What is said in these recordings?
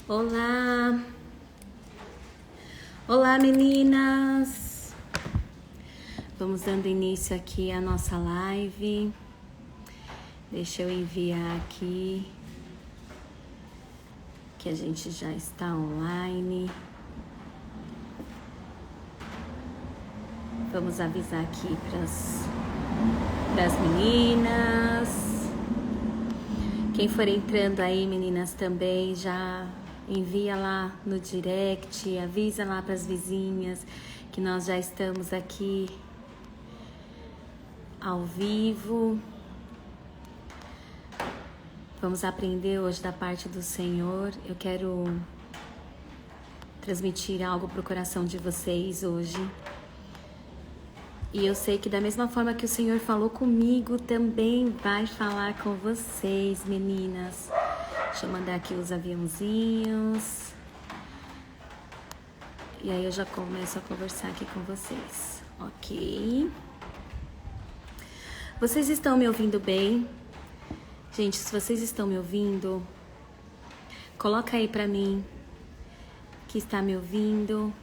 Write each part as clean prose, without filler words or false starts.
Olá! Olá, meninas! Vamos dando início aqui à nossa live. Deixa eu enviar aqui que a gente já está online. Vamos avisar aqui para as meninas. Quem for entrando aí, meninas, também já envia lá no direct, avisa lá para as vizinhas que nós já estamos aqui ao vivo. Vamos aprender hoje da parte do Senhor. Eu quero transmitir algo para o coração de vocês hoje. E eu sei que da mesma forma que o Senhor falou comigo, também vai falar com vocês, meninas. Deixa eu mandar aqui os aviãozinhos. E aí eu já começo a conversar aqui com vocês, ok? Vocês estão me ouvindo bem? Gente, se vocês estão me ouvindo, coloca aí pra mim que está me ouvindo,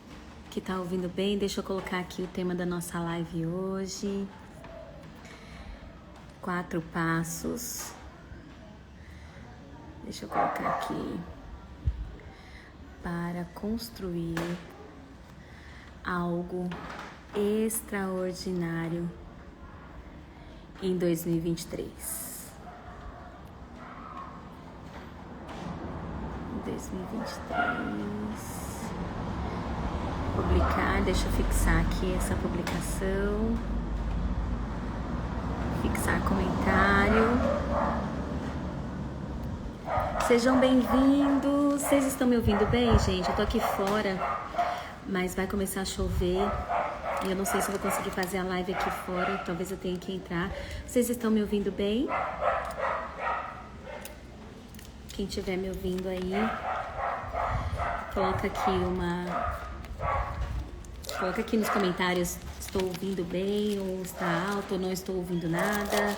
que tá ouvindo bem. Deixa eu colocar aqui o tema da nossa live hoje. 4 passos. Deixa eu colocar aqui. Para construir algo extraordinário em 2023. 2023. Publicar, deixa eu fixar aqui essa publicação. Fixar comentário. Sejam bem-vindos. Vocês estão me ouvindo bem, gente? Eu tô aqui fora, mas vai começar a chover. E eu não sei se eu vou conseguir fazer a live aqui fora. Talvez eu tenha que entrar. Vocês estão me ouvindo bem? Quem estiver me ouvindo aí, coloca aqui nos comentários: estou ouvindo bem, ou está alto, ou não estou ouvindo nada.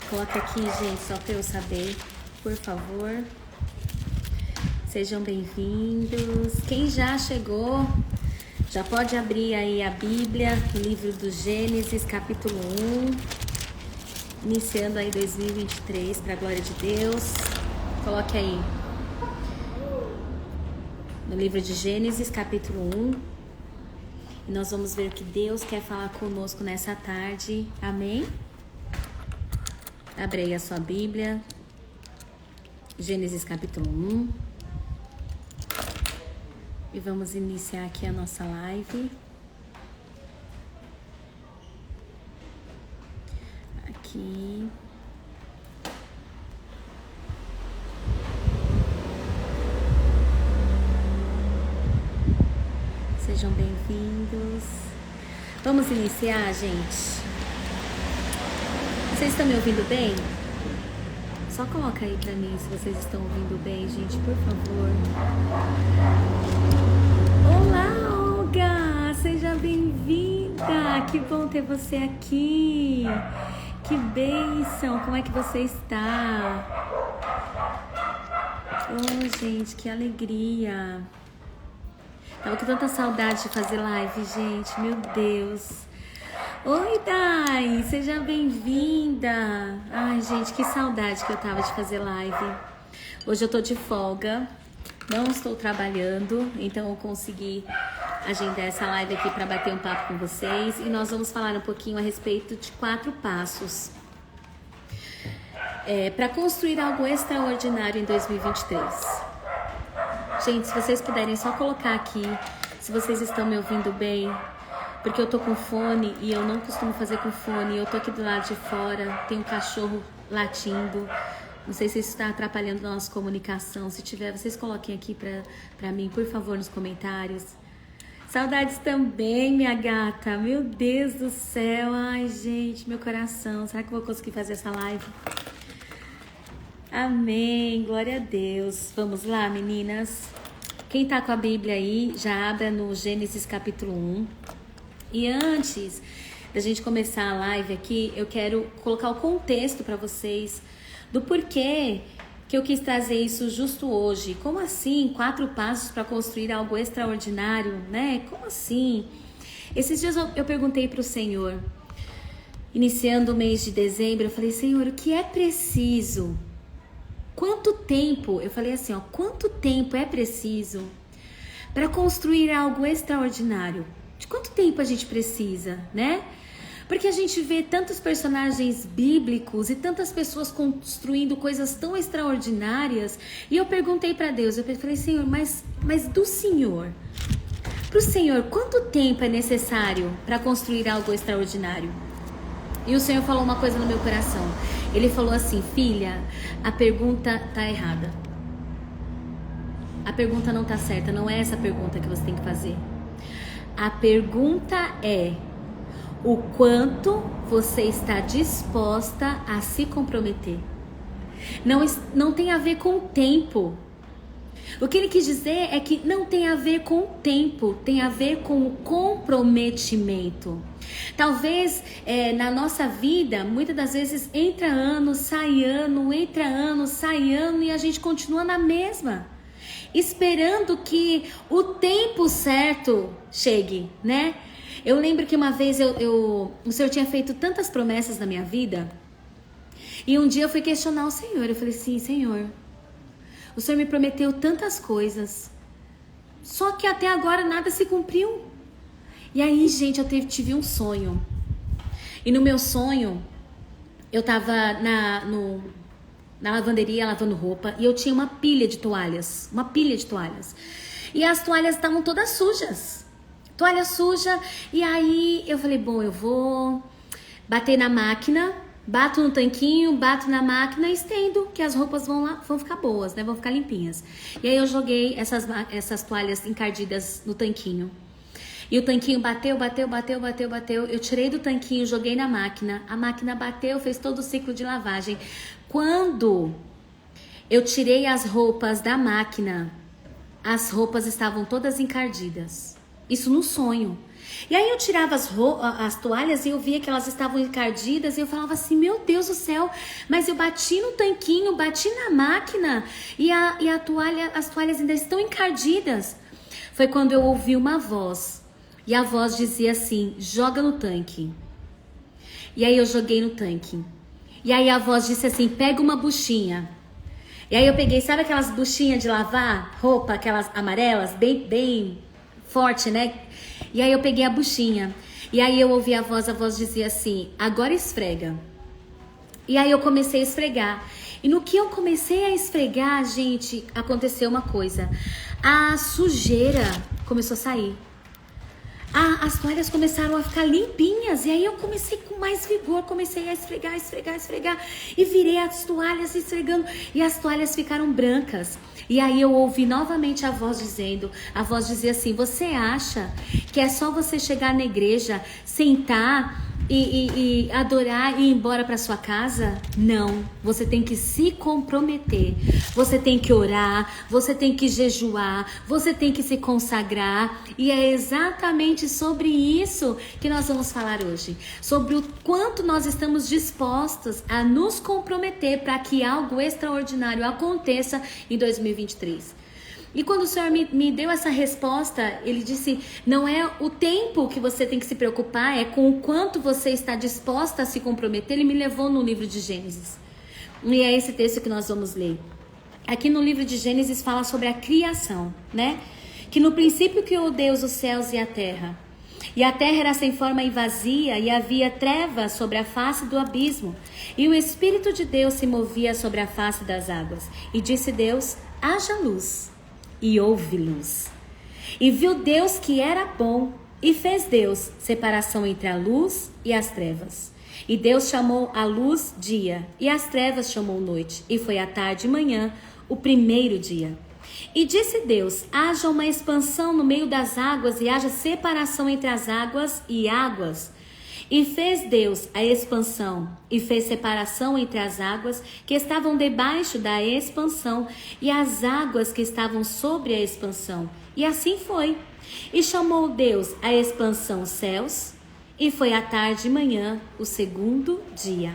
Coloca aqui, gente, só para eu saber, por favor. Sejam bem-vindos. Quem já chegou, já pode abrir aí a Bíblia, livro do Gênesis, capítulo 1. Iniciando aí 2023, para a glória de Deus. Coloque aí. No livro de Gênesis, capítulo 1. E nós vamos ver o que Deus quer falar conosco nessa tarde. Amém? Abre aí a sua Bíblia. Gênesis, capítulo 1. E vamos iniciar aqui a nossa live. Aqui. Sejam bem-vindos. Vamos iniciar, gente? Vocês estão me ouvindo bem? Só coloca aí pra mim se vocês estão ouvindo bem, gente, por favor. Olá, Olga! Seja bem-vinda! Que bom ter você aqui! Que bênção! Como é que você está? Oh, gente, que alegria! Tava com tanta saudade de fazer live, gente. Meu Deus. Oi, Dai. Seja bem-vinda. Ai, gente, que saudade que eu tava de fazer live. Hoje eu tô de folga. Não estou trabalhando. Então eu consegui agendar essa live aqui para bater um papo com vocês. E nós vamos falar um pouquinho a respeito de 4 passos. Para construir algo extraordinário em 2023. Gente, se vocês puderem só colocar aqui se vocês estão me ouvindo bem, porque eu tô com fone e eu não costumo fazer com fone. Eu tô aqui do lado de fora, tem um cachorro latindo. Não sei se isso está atrapalhando a nossa comunicação. Se tiver, vocês coloquem aqui pra mim, por favor, nos comentários. Saudades também, minha gata. Meu Deus do céu. Ai, gente, meu coração. Será que eu vou conseguir fazer essa live? Amém, glória a Deus. Vamos lá, meninas. Quem tá com a Bíblia aí, já abra no Gênesis capítulo 1. E antes da gente começar a live aqui, eu quero colocar o contexto para vocês do porquê que eu quis trazer isso justo hoje. Como assim? 4 passos para construir algo extraordinário, né? Como assim? Esses dias eu perguntei para o Senhor, iniciando o mês de dezembro, eu falei, Senhor, o que é preciso? Quanto tempo? Eu falei assim, ó, quanto tempo é preciso para construir algo extraordinário? De quanto tempo a gente precisa, né? Porque a gente vê tantos personagens bíblicos e tantas pessoas construindo coisas tão extraordinárias. E eu perguntei para Deus, eu falei, Senhor, mas do Senhor, para o Senhor, quanto tempo é necessário para construir algo extraordinário? E o Senhor falou uma coisa no meu coração. Ele falou assim, filha, a pergunta tá errada. A pergunta não tá certa, não é essa a pergunta que você tem que fazer. A pergunta é: o quanto você está disposta a se comprometer? Não tem a ver com o tempo. O que ele quis dizer é que não tem a ver com o tempo, tem a ver com o comprometimento. Talvez na nossa vida, muitas das vezes entra ano, sai ano, entra ano, sai ano e a gente continua na mesma, esperando que o tempo certo chegue, né? Eu lembro que uma vez o Senhor tinha feito tantas promessas na minha vida e um dia eu fui questionar o Senhor. Eu falei assim, Senhor, o Senhor me prometeu tantas coisas, só que até agora nada se cumpriu. E aí, gente, eu tive um sonho. E no meu sonho, eu tava na lavanderia lavando roupa e eu tinha uma pilha de toalhas. Uma pilha de toalhas. E as toalhas estavam todas sujas. Toalha suja. E aí eu falei, bom, eu vou bater na máquina, bato no tanquinho, bato na máquina e estendo, que as roupas vão ficar boas, né? Vão ficar limpinhas. E aí eu joguei essas toalhas encardidas no tanquinho. E o tanquinho bateu. Eu tirei do tanquinho, joguei na máquina. A máquina bateu, fez todo o ciclo de lavagem. Quando eu tirei as roupas da máquina, as roupas estavam todas encardidas. Isso no sonho. E aí eu tirava as toalhas e eu via que elas estavam encardidas e eu falava assim, meu Deus do céu, mas eu bati no tanquinho, bati na máquina e as toalhas ainda estão encardidas. Foi quando eu ouvi uma voz. E a voz dizia assim, joga no tanque. E aí eu joguei no tanque. E aí a voz disse assim, pega uma buchinha. E aí eu peguei, sabe aquelas buchinhas de lavar roupa, aquelas amarelas, bem forte, né? E aí eu peguei a buchinha. E aí eu ouvi a voz dizia assim, agora esfrega. E aí eu comecei a esfregar. E no que eu comecei a esfregar, gente, aconteceu uma coisa. A sujeira começou a sair. As toalhas começaram a ficar limpinhas. E aí eu comecei com mais vigor. Comecei a esfregar. E virei as toalhas esfregando. E as toalhas ficaram brancas. E aí eu ouvi novamente a voz dizendo. A voz dizia assim, você acha que é só você chegar na igreja, sentar e adorar e ir embora para sua casa? Não, você tem que se comprometer, você tem que orar, você tem que jejuar, você tem que se consagrar. E é exatamente sobre isso que nós vamos falar hoje, sobre o quanto nós estamos dispostos a nos comprometer para que algo extraordinário aconteça em 2023. E quando o Senhor me deu essa resposta, Ele disse, não é o tempo que você tem que se preocupar, é com o quanto você está disposta a se comprometer. Ele me levou no livro de Gênesis. E é esse texto que nós vamos ler. Aqui no livro de Gênesis fala sobre a criação, né? Que no princípio criou Deus os céus e a terra. E a terra era sem forma e vazia, e havia trevas sobre a face do abismo. E o Espírito de Deus se movia sobre a face das águas. E disse Deus, haja luz. E houve luz. E viu Deus que era bom, e fez Deus separação entre a luz e as trevas. E Deus chamou a luz dia, e as trevas chamou noite. E foi a tarde e manhã, o primeiro dia. E disse Deus, haja uma expansão no meio das águas, e haja separação entre as águas e águas. E fez Deus a expansão, e fez separação entre as águas que estavam debaixo da expansão e as águas que estavam sobre a expansão. E assim foi. E chamou Deus a expansão céus, e foi à tarde e manhã o segundo dia.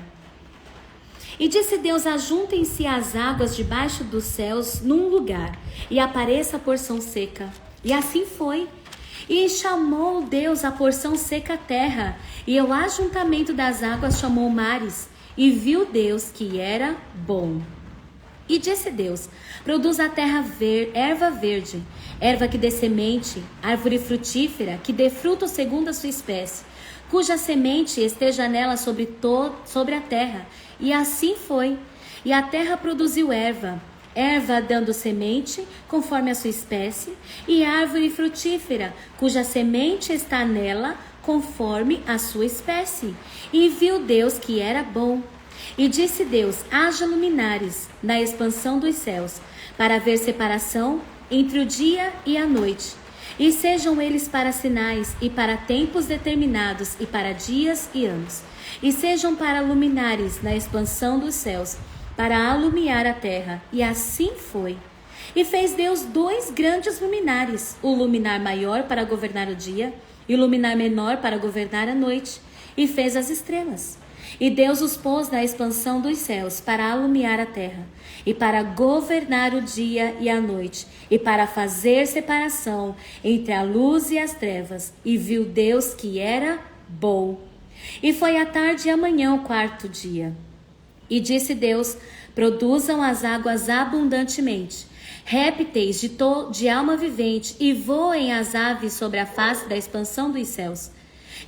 E disse Deus: ajuntem-se as águas debaixo dos céus num lugar, e apareça a porção seca. E assim foi. E chamou Deus a porção seca terra, e o ajuntamento das águas chamou mares. E viu Deus que era bom. E disse Deus: produz a terra erva verde, erva que dê semente, árvore frutífera, que dê fruto segundo a sua espécie, cuja semente esteja nela sobre a terra. E assim foi. E a terra produziu erva dando semente, conforme a sua espécie, e árvore frutífera, cuja semente está nela, conforme a sua espécie. E viu Deus que era bom. E disse Deus: haja luminares na expansão dos céus, para haver separação entre o dia e a noite. E sejam eles para sinais, e para tempos determinados, e para dias e anos. E sejam para luminares na expansão dos céus, para alumiar a terra. E assim foi. E fez Deus 2 grandes luminares, o luminar maior para governar o dia, e o luminar menor para governar a noite. E fez as estrelas. E Deus os pôs na expansão dos céus para alumiar a terra, e para governar o dia e a noite, e para fazer separação entre a luz e as trevas. E viu Deus que era bom. E foi a tarde e a manhã o 4º dia. E disse Deus: produzam as águas abundantemente, répteis de alma vivente, e voem as aves sobre a face da expansão dos céus.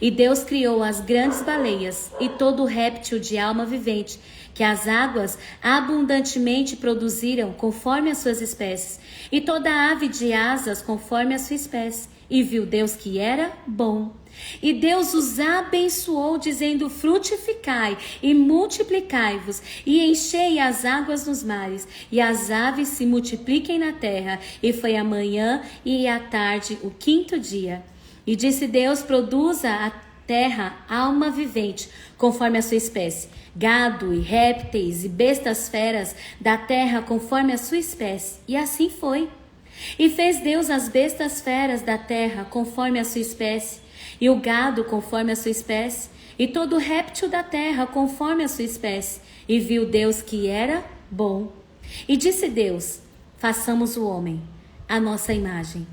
E Deus criou as grandes baleias e todo réptil de alma vivente, que as águas abundantemente produziram conforme as suas espécies, e toda ave de asas conforme a sua espécie. E viu Deus que era bom. E Deus os abençoou, dizendo: frutificai e multiplicai-vos, e enchei as águas nos mares, e as aves se multipliquem na terra. E foi a manhã e a tarde o 5º dia. E disse Deus: produza a terra alma vivente, conforme a sua espécie, gado e répteis e bestas feras da terra, conforme a sua espécie. E assim foi. E fez Deus as bestas feras da terra, conforme a sua espécie, e o gado, conforme a sua espécie, e todo réptil da terra, conforme a sua espécie. E viu Deus que era bom. E disse Deus: façamos o homem à nossa imagem,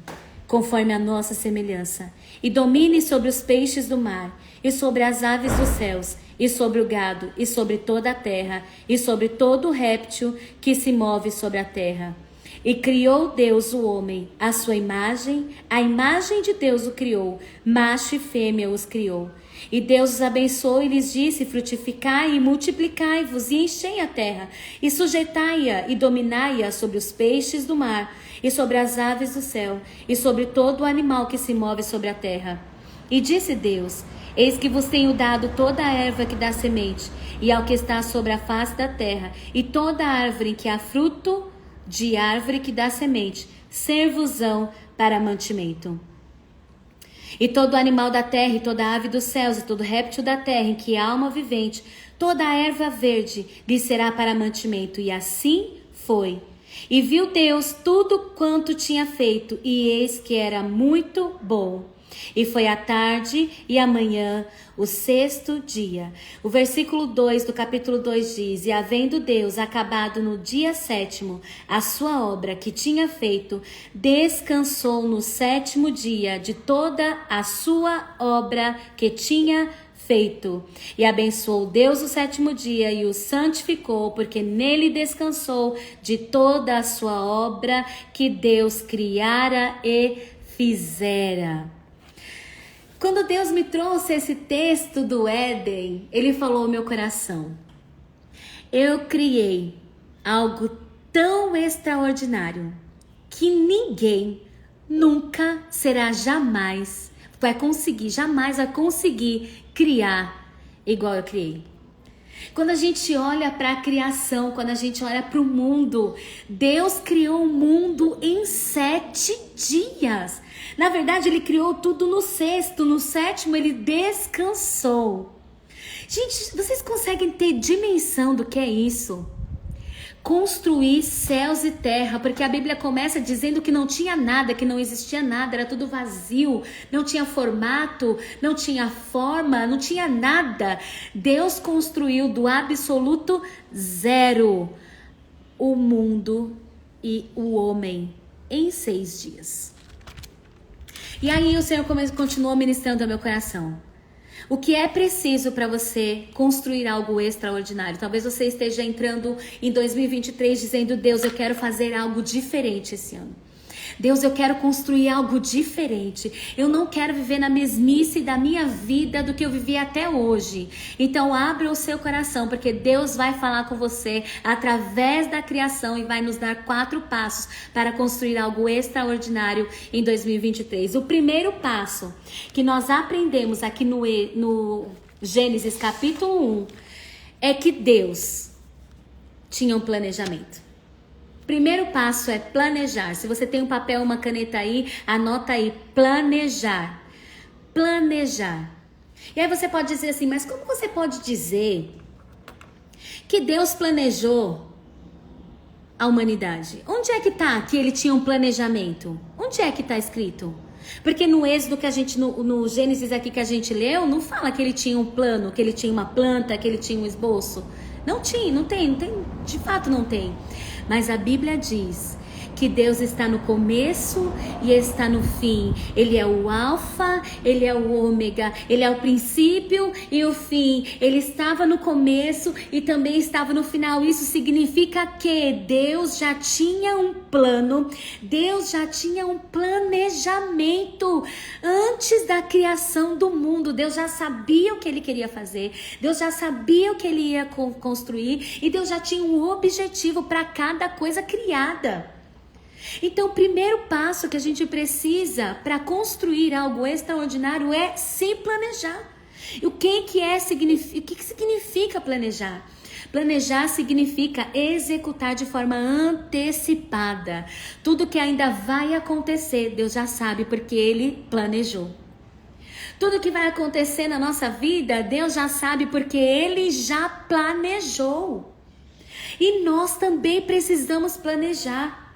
conforme a nossa semelhança, e domine sobre os peixes do mar, e sobre as aves dos céus, e sobre o gado, e sobre toda a terra, e sobre todo réptil que se move sobre a terra. E criou Deus o homem, à sua imagem, a imagem de Deus o criou, macho e fêmea os criou. E Deus os abençoou e lhes disse: frutificai e multiplicai-vos, e enchei a terra, e sujeitai-a e dominai-a sobre os peixes do mar, e sobre as aves do céu, e sobre todo o animal que se move sobre a terra. E disse Deus: eis que vos tenho dado toda a erva que dá semente, e ao que está sobre a face da terra, e toda a árvore que há fruto de árvore que dá semente, ser-vos-ão para mantimento. E todo animal da terra, e toda ave dos céus, e todo réptil da terra, em que há alma vivente, toda a erva verde lhe será para mantimento. E assim foi. E viu Deus tudo quanto tinha feito, e eis que era muito bom. E foi a tarde e a manhã, o 6º dia. O versículo 2 do capítulo 2 diz: e havendo Deus acabado no dia 7º a sua obra que tinha feito, descansou no 7º dia de toda a sua obra que tinha feito. E abençoou Deus o 7º dia e o santificou, porque nele descansou de toda a sua obra que Deus criara e fizera. Quando Deus me trouxe esse texto do Éden, Ele falou ao meu coração: eu criei algo tão extraordinário que ninguém nunca será jamais vai conseguir criar igual eu criei. Quando a gente olha para a criação, quando a gente olha para o mundo, Deus criou o mundo em 7 dias. Na verdade, Ele criou tudo no 6º, no 7º Ele descansou. Gente, vocês conseguem ter dimensão do que é isso? construir céus e terra, porque a Bíblia começa dizendo que não tinha nada, que não existia nada, era tudo vazio, não tinha formato, não tinha forma, não tinha nada. Deus construiu do absoluto zero o mundo e o homem em 6 dias. E aí o Senhor continuou ministrando ao meu coração. O que é preciso para você construir algo extraordinário? Talvez você esteja entrando em 2023 dizendo: Deus, eu quero fazer algo diferente esse ano. Deus, eu quero construir algo diferente. Eu não quero viver na mesmice da minha vida do que eu vivi até hoje. Então abra o seu coração, porque Deus vai falar com você através da criação e vai nos dar 4 passos para construir algo extraordinário em 2023. O primeiro passo que nós aprendemos aqui no Gênesis capítulo 1 é que Deus tinha um planejamento. Primeiro passo é planejar. Se você tem um papel, uma caneta aí, anota aí, planejar. Planejar. E aí você pode dizer assim, mas como você pode dizer que Deus planejou a humanidade? Onde é que tá que ele tinha um planejamento? Onde é que tá escrito? Porque no Êxodo que a gente, no Gênesis aqui que a gente leu, não fala que ele tinha um plano, que ele tinha uma planta, que ele tinha um esboço. Não tem, de fato não tem. Mas a Bíblia diz que Deus está no começo e está no fim. Ele é o alfa, ele é o ômega, ele é o princípio e o fim. Ele estava no começo e também estava no final. Isso significa que Deus já tinha um plano, Deus já tinha um planejamento antes da criação do mundo. Deus já sabia o que ele queria fazer, Deus já sabia o que ele ia construir e Deus já tinha um objetivo para cada coisa criada. Então, o primeiro passo que a gente precisa para construir algo extraordinário é se planejar. E o que significa planejar? Planejar significa executar de forma antecipada. Tudo que ainda vai acontecer, Deus já sabe porque Ele planejou. Tudo que vai acontecer na nossa vida, Deus já sabe porque Ele já planejou. E nós também precisamos planejar.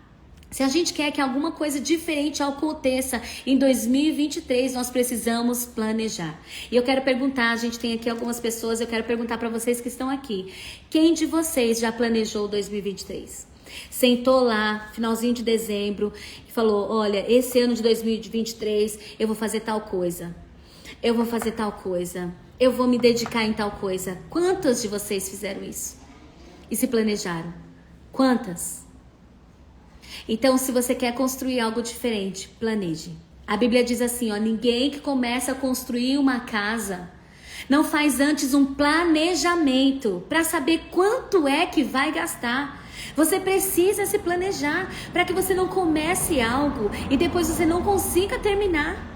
Se a gente quer que alguma coisa diferente aconteça em 2023, nós precisamos planejar. E eu quero perguntar, a gente tem aqui algumas pessoas, eu quero perguntar para vocês que estão aqui. Quem de vocês já planejou 2023? Sentou lá, finalzinho de dezembro, e falou, olha, esse ano de 2023 eu vou fazer tal coisa. Eu vou fazer tal coisa. Eu vou me dedicar em tal coisa. Quantas de vocês fizeram isso? E se planejaram? Quantas? Então, se você quer construir algo diferente, planeje. A Bíblia diz assim, ó, ninguém que começa a construir uma casa não faz antes um planejamento para saber quanto é que vai gastar. Você precisa se planejar para que você não comece algo e depois você não consiga terminar.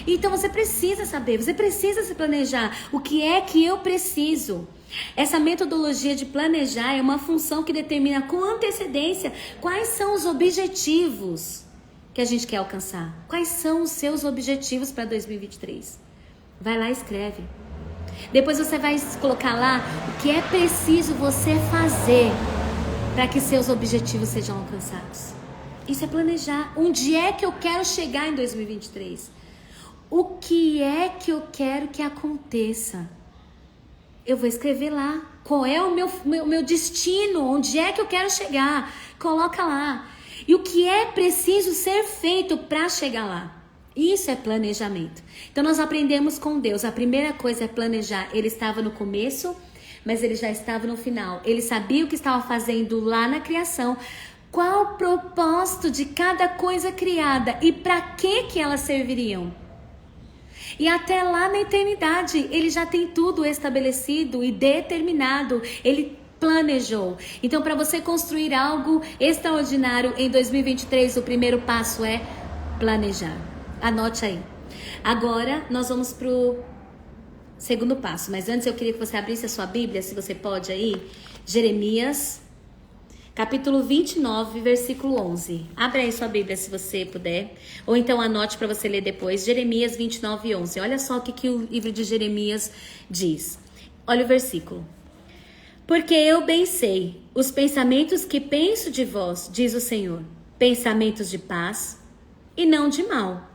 Então você precisa saber, você precisa se planejar. O que é que eu preciso? Essa metodologia de planejar é uma função que determina com antecedência quais são os objetivos que a gente quer alcançar. Quais são os seus objetivos para 2023? Vai lá e escreve. Depois você vai colocar lá o que é preciso você fazer para que seus objetivos sejam alcançados. Isso é planejar. Onde é que eu quero chegar em 2023? O que é que eu quero que aconteça? Eu vou escrever lá. Qual é o meu destino? Onde é que eu quero chegar? Coloca lá. E o que é preciso ser feito para chegar lá? Isso é planejamento. Então nós aprendemos com Deus. A primeira coisa é planejar. Ele estava no começo, mas ele já estava no final. Ele sabia o que estava fazendo lá na criação. Qual o propósito de cada coisa criada e para que elas serviriam? E até lá na eternidade, ele já tem tudo estabelecido e determinado. Ele planejou. Então, para você construir algo extraordinário em 2023, o primeiro passo é planejar. Anote aí. Agora, nós vamos para o segundo passo. Mas antes, eu queria que você abrisse a sua Bíblia, se você pode aí. Jeremias, capítulo 29, versículo 11. Abre aí sua Bíblia se você puder. Ou então anote para você ler depois. Jeremias 29, 11. Olha só o que o livro de Jeremias diz. Olha o versículo. Porque eu bem sei os pensamentos que penso de vós, diz o Senhor, pensamentos de paz e não de mal,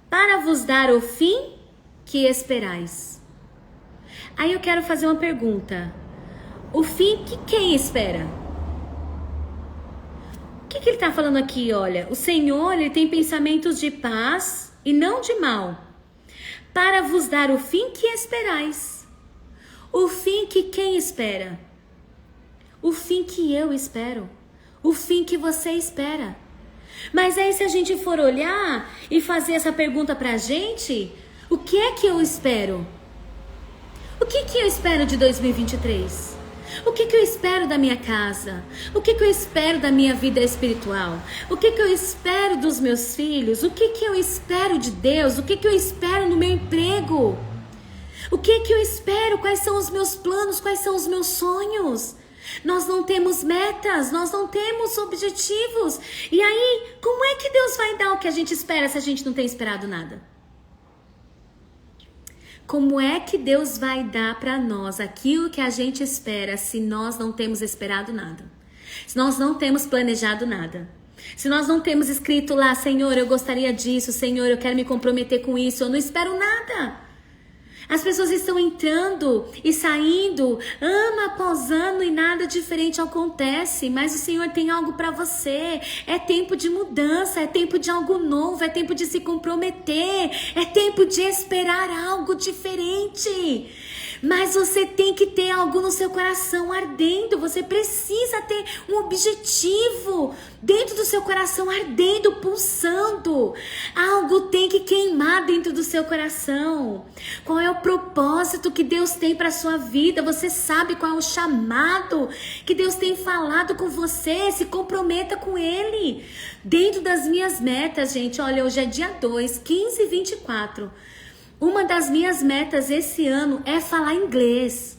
para vos dar o fim que esperais. Aí eu quero fazer uma pergunta. O fim que quem espera? O que ele está falando aqui? Olha, o Senhor, ele tem pensamentos de paz e não de mal, para vos dar o fim que esperais. O fim que quem espera? O fim que eu espero. O fim que você espera. Mas aí se a gente for olhar e fazer essa pergunta pra gente, o que é que eu espero? O que eu espero de 2023? O que eu espero da minha casa? O que eu espero da minha vida espiritual? O que eu espero dos meus filhos? O que eu espero de Deus? O que eu espero no meu emprego? O que eu espero? Quais são os meus planos? Quais são os meus sonhos? Nós não temos metas, nós não temos objetivos. E aí, como é que Deus vai dar o que a gente espera se a gente não tem esperado nada? Como é que Deus vai dar para nós aquilo que a gente espera se nós não temos esperado nada? Se nós não temos planejado nada? Se nós não temos escrito lá, Senhor, eu gostaria disso, Senhor, eu quero me comprometer com isso, eu não espero nada. As pessoas estão entrando e saindo ano após ano e nada diferente acontece, mas o Senhor tem algo para você. É tempo de mudança, é tempo de algo novo, é tempo de se comprometer, é tempo de esperar algo diferente. Mas você tem que ter algo no seu coração ardendo, você precisa ter um objetivo dentro do seu coração ardendo, pulsando. Algo tem que queimar dentro do seu coração. Qual é o propósito que Deus tem para sua vida? Você sabe qual é o chamado que Deus tem falado com você? Se comprometa com Ele. Dentro das minhas metas, gente, olha, hoje é dia 2, 15 e 24. Uma das minhas metas esse ano é falar inglês,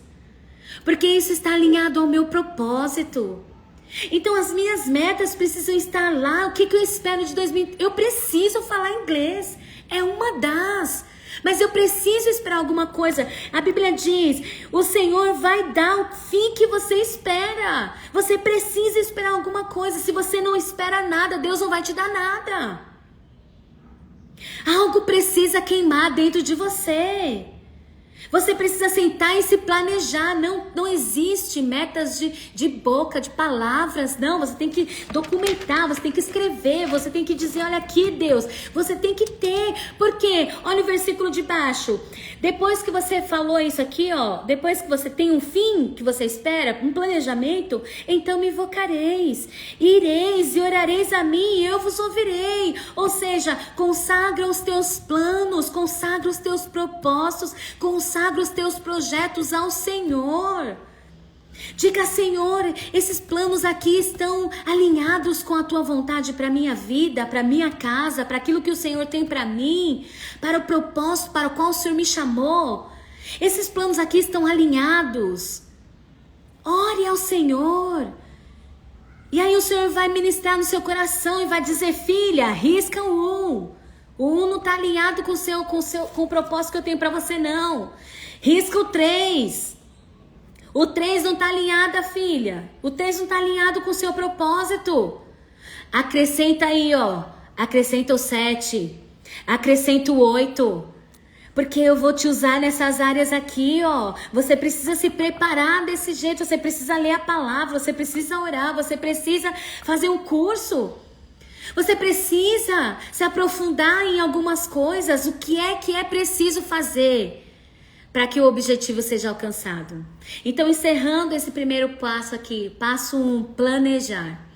porque isso está alinhado ao meu propósito. Então as minhas metas precisam estar lá. O que eu espero de 2020? Eu preciso falar inglês, é uma das. Mas eu preciso esperar alguma coisa. A Bíblia diz, o Senhor vai dar o fim que você espera. Você precisa esperar alguma coisa. Se você não espera nada, Deus não vai te dar nada. Algo precisa queimar dentro de você. Você precisa sentar e se planejar. Não existe metas de boca, de palavras. Não, você tem que documentar, você tem que escrever, você tem que dizer, olha aqui, Deus. Você tem que ter. Por quê? Olha o versículo de baixo. Depois que você falou isso aqui, ó, depois que você tem um fim que você espera, um planejamento, então me invocareis. Ireis e orareis a mim e eu vos ouvirei. Ou seja, consagra os teus planos, consagra os teus propósitos, consagra os teus projetos ao Senhor. Diga, Senhor, esses planos aqui estão alinhados com a tua vontade para a minha vida, para a minha casa, para aquilo que o Senhor tem para mim, para o propósito para o qual o Senhor me chamou. Esses planos aqui estão alinhados. Ore ao Senhor. E aí o Senhor vai ministrar no seu coração e vai dizer, filha, risca o 1. O 1 não está alinhado com o propósito que eu tenho para você, não. Risca o 3. O 3 não está alinhado, filha. O 3 não está alinhado com o seu propósito. Acrescenta aí, ó. Acrescenta o 7. Acrescenta o 8. Porque eu vou te usar nessas áreas aqui, ó. Você precisa se preparar desse jeito. Você precisa ler a palavra. Você precisa orar. Você precisa fazer um curso. Você precisa se aprofundar em algumas coisas. O que é preciso fazer para que o objetivo seja alcançado? Então, encerrando esse primeiro passo aqui, passo 1, planejar.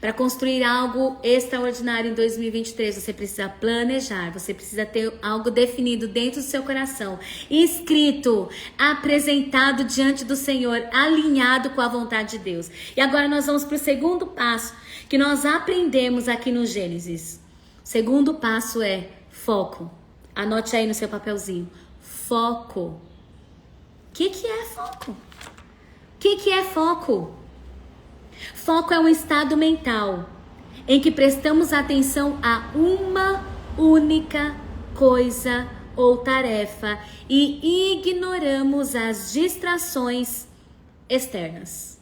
Para construir algo extraordinário em 2023, você precisa planejar, você precisa ter algo definido dentro do seu coração, escrito, apresentado diante do Senhor, alinhado com a vontade de Deus. E agora nós vamos para o segundo passo que nós aprendemos aqui no Gênesis. O segundo passo é foco. Anote aí no seu papelzinho. Foco. O que é foco? O que é foco? Foco é um estado mental em que prestamos atenção a uma única coisa ou tarefa e ignoramos as distrações externas.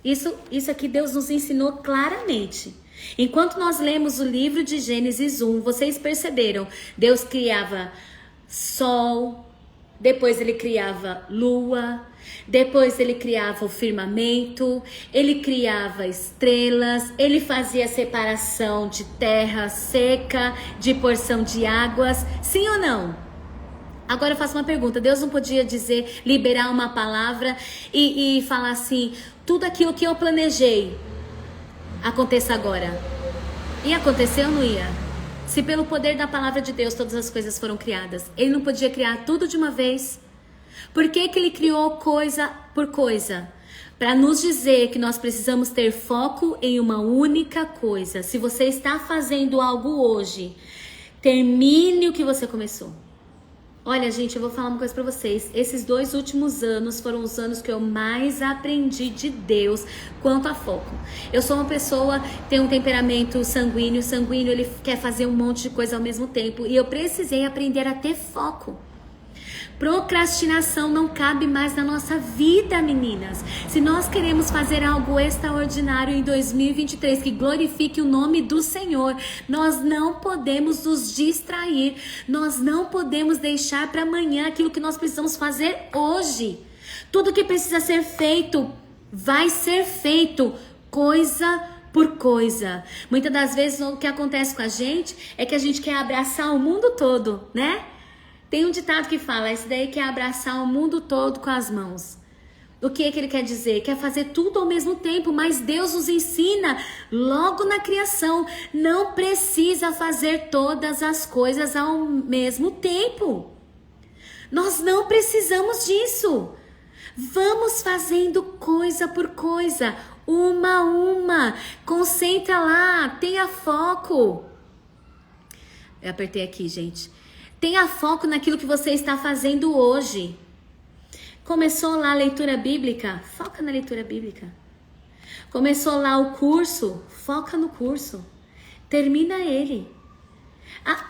Isso aqui Deus nos ensinou claramente. Enquanto nós lemos o livro de Gênesis 1, vocês perceberam, Deus criava sol, depois ele criava lua, depois ele criava o firmamento, ele criava estrelas, ele fazia separação de terra seca, de porção de águas, sim ou não? Agora eu faço uma pergunta, Deus não podia dizer, liberar uma palavra e falar assim, tudo aquilo que eu planejei, aconteça agora. Ia acontecer ou não ia? Se pelo poder da palavra de Deus todas as coisas foram criadas, ele não podia criar tudo de uma vez? Por que que ele criou coisa por coisa? Para nos dizer que nós precisamos ter foco em uma única coisa. Se você está fazendo algo hoje, termine o que você começou. Olha, gente, eu vou falar uma coisa pra vocês. Esses 2 últimos anos foram os anos que eu mais aprendi de Deus quanto a foco. Eu sou uma pessoa que tem um temperamento sanguíneo. Sanguíneo, ele quer fazer um monte de coisa ao mesmo tempo. E eu precisei aprender a ter foco. Procrastinação não cabe mais na nossa vida, meninas. Se nós queremos fazer algo extraordinário em 2023 que glorifique o nome do Senhor, nós não podemos nos distrair. Nós não podemos deixar para amanhã aquilo que nós precisamos fazer hoje. Tudo que precisa ser feito vai ser feito, coisa por coisa. Muitas das vezes o que acontece com a gente é que a gente quer abraçar o mundo todo, né? Tem um ditado que fala, esse daí quer abraçar o mundo todo com as mãos. O que é que ele quer dizer? Quer fazer tudo ao mesmo tempo, mas Deus nos ensina logo na criação, não precisa fazer todas as coisas ao mesmo tempo. Nós não precisamos disso. Vamos fazendo coisa por coisa, uma a uma. Concentra lá, tenha foco. Eu apertei aqui, gente. Tenha foco naquilo que você está fazendo hoje. Começou lá a leitura bíblica? Foca na leitura bíblica. Começou lá o curso? Foca no curso. Termina ele.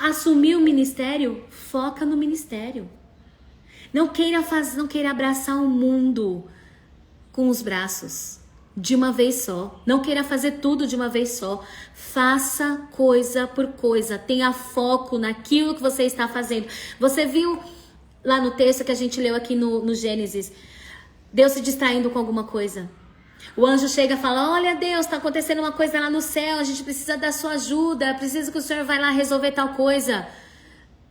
Assumiu o ministério? Foca no ministério. Não queira abraçar o mundo com os braços de uma vez só. Não queira fazer tudo de uma vez só. Faça coisa por coisa. Tenha foco naquilo que você está fazendo. Você viu lá no texto que a gente leu aqui no Gênesis, Deus se distraindo com alguma coisa. O anjo chega e fala, olha Deus, está acontecendo uma coisa lá no céu, a gente precisa da sua ajuda, precisa que o Senhor vá lá resolver tal coisa.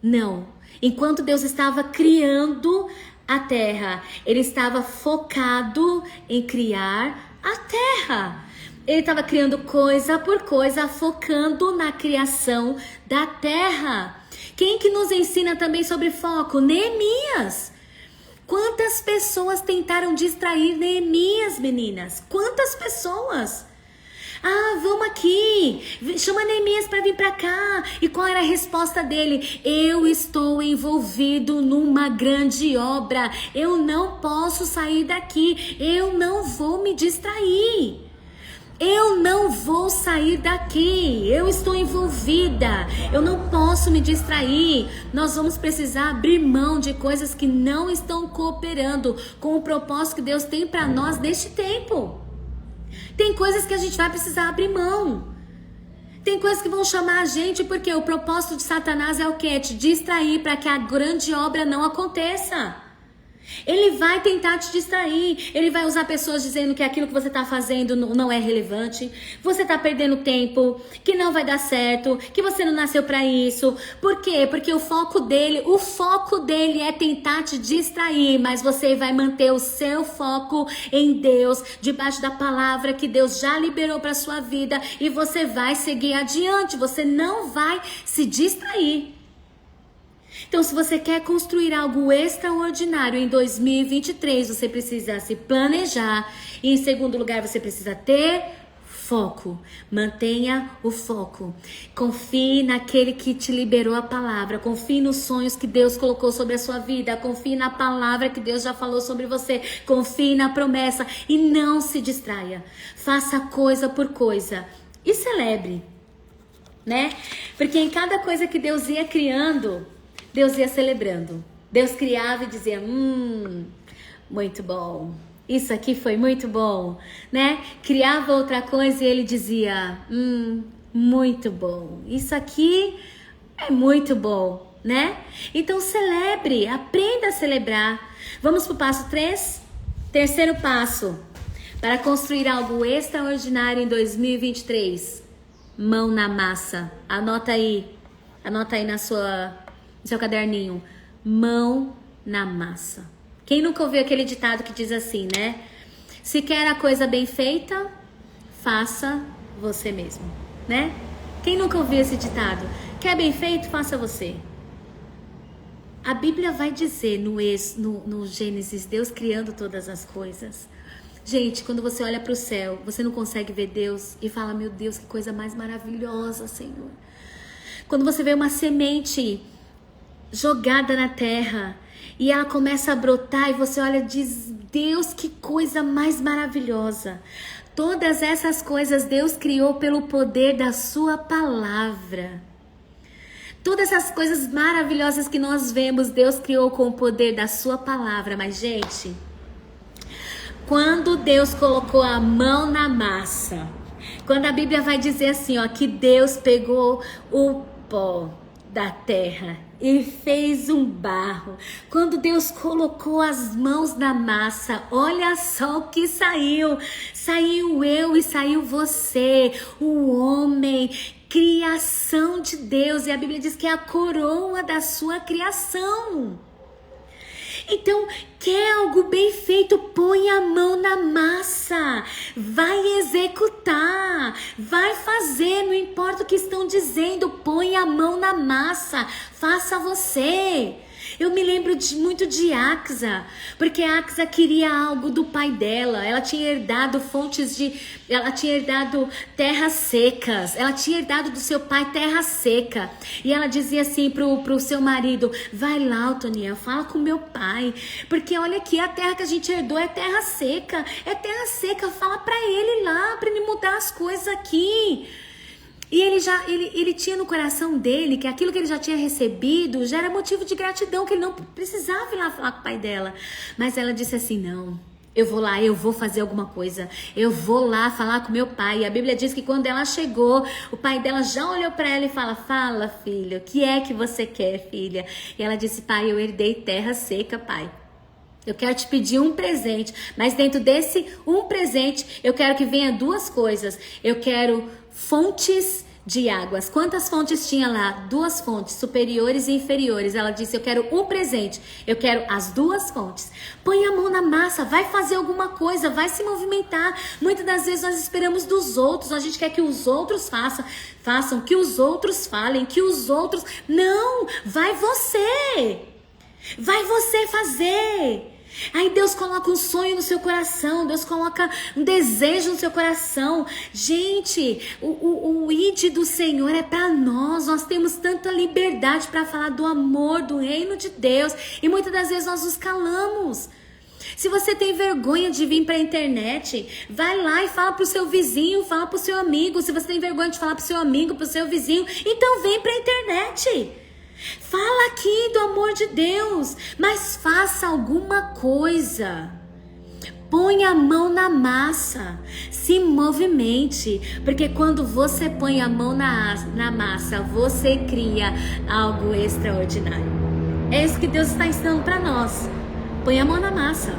Não. Enquanto Deus estava criando a terra, ele estava focado em criar a terra. Ele estava criando coisa por coisa, focando na criação da terra. Quem que nos ensina também sobre foco? Neemias. Quantas pessoas tentaram distrair Neemias, meninas? Quantas pessoas? Vamos aqui, chama Neemias para vir para cá. E qual era a resposta dele? Eu estou envolvido numa grande obra, eu não posso sair daqui, eu não vou me distrair. Eu não vou sair daqui, eu estou envolvida, eu não posso me distrair. Nós vamos precisar abrir mão de coisas que não estão cooperando com o propósito que Deus tem para nós neste tempo. Tem coisas que a gente vai precisar abrir mão. Tem coisas que vão chamar a gente porque o propósito de Satanás é o quê? É te distrair para que a grande obra não aconteça. Ele vai tentar te distrair, ele vai usar pessoas dizendo que aquilo que você está fazendo não é relevante, você está perdendo tempo, que não vai dar certo, que você não nasceu para isso. Por quê? Porque o foco dele é tentar te distrair, mas você vai manter o seu foco em Deus, debaixo da palavra que Deus já liberou para sua vida, e você vai seguir adiante, você não vai se distrair. Então, se você quer construir algo extraordinário em 2023, você precisa se planejar. E em segundo lugar, você precisa ter foco. Mantenha o foco. Confie naquele que te liberou a palavra. Confie nos sonhos que Deus colocou sobre a sua vida. Confie na palavra que Deus já falou sobre você. Confie na promessa e não se distraia. Faça coisa por coisa e celebre, né? Porque em cada coisa que Deus ia criando, Deus ia celebrando. Deus criava e dizia, muito bom. Isso aqui foi muito bom, né? Criava outra coisa e ele dizia, muito bom. Isso aqui é muito bom, né? Então celebre, aprenda a celebrar. Vamos pro passo 3? Terceiro passo, para construir algo extraordinário em 2023. Mão na massa. Anota aí no seu caderninho. Mão na massa. Quem nunca ouviu aquele ditado que diz assim, né? Se quer a coisa bem feita, faça você mesmo, né? Quem nunca ouviu esse ditado? Quer bem feito, faça você. A Bíblia vai dizer no Gênesis, Deus criando todas as coisas. Gente, quando você olha para o céu, você não consegue ver Deus e fala, meu Deus, que coisa mais maravilhosa, Senhor. Quando você vê uma semente jogada na terra e ela começa a brotar e você olha e diz, Deus, que coisa mais maravilhosa. Todas essas coisas Deus criou pelo poder da sua palavra. Todas essas coisas maravilhosas que nós vemos, Deus criou com o poder da sua palavra. Mas, gente, quando Deus colocou a mão na massa, quando a Bíblia vai dizer assim, ó, que Deus pegou o pó da terra e fez um barro. Quando Deus colocou as mãos na massa, olha só o que saiu. Saiu eu e saiu você, o homem, criação de Deus. E a Bíblia diz que é a coroa da sua criação. Então, quer algo bem feito, põe a mão na massa, vai executar, vai fazer, não importa o que estão dizendo, põe a mão na massa, faça você. Eu me lembro muito de Axa, porque Axa queria algo do pai dela. Ela tinha herdado ela tinha herdado terras secas. Ela tinha herdado do seu pai terra seca. E ela dizia assim pro seu marido, vai lá, Otoniel, fala com meu pai, porque olha aqui, a terra que a gente herdou é terra seca. É terra seca, fala pra ele lá, pra ele mudar as coisas aqui. E ele tinha no coração dele que aquilo que ele já tinha recebido já era motivo de gratidão, que ele não precisava ir lá falar com o pai dela. Mas ela disse assim, não, eu vou lá, eu vou fazer alguma coisa, eu vou lá falar com meu pai. E a Bíblia diz que quando ela chegou, o pai dela já olhou para ela e fala, filho, o que é que você quer, filha? E ela disse, pai, eu herdei terra seca, pai. Eu quero te pedir um presente, mas dentro desse um presente, eu quero que venha duas coisas. Eu quero fontes de águas. Quantas fontes tinha lá? Duas fontes, superiores e inferiores. Ela disse, eu quero um presente, eu quero as duas fontes. Põe a mão na massa, vai fazer alguma coisa, vai se movimentar. Muitas das vezes nós esperamos dos outros, a gente quer que os outros façam, que os outros falem, que os outros... Não, vai você! Vai você fazer! Aí Deus coloca um sonho no seu coração, Deus coloca um desejo no seu coração. Gente, o id do Senhor é para nós temos tanta liberdade para falar do amor, do reino de Deus, e muitas das vezes nós nos calamos. Se você tem vergonha de vir para a internet, vai lá e fala pro seu vizinho, fala pro seu amigo. Se você tem vergonha de falar pro seu amigo, pro seu vizinho, então vem para a internet. Fala aqui do amor de Deus, mas faça alguma coisa. Põe a mão na massa, se movimente, porque quando você põe a mão na massa, você cria algo extraordinário. É isso que Deus está ensinando para nós. Põe a mão na massa,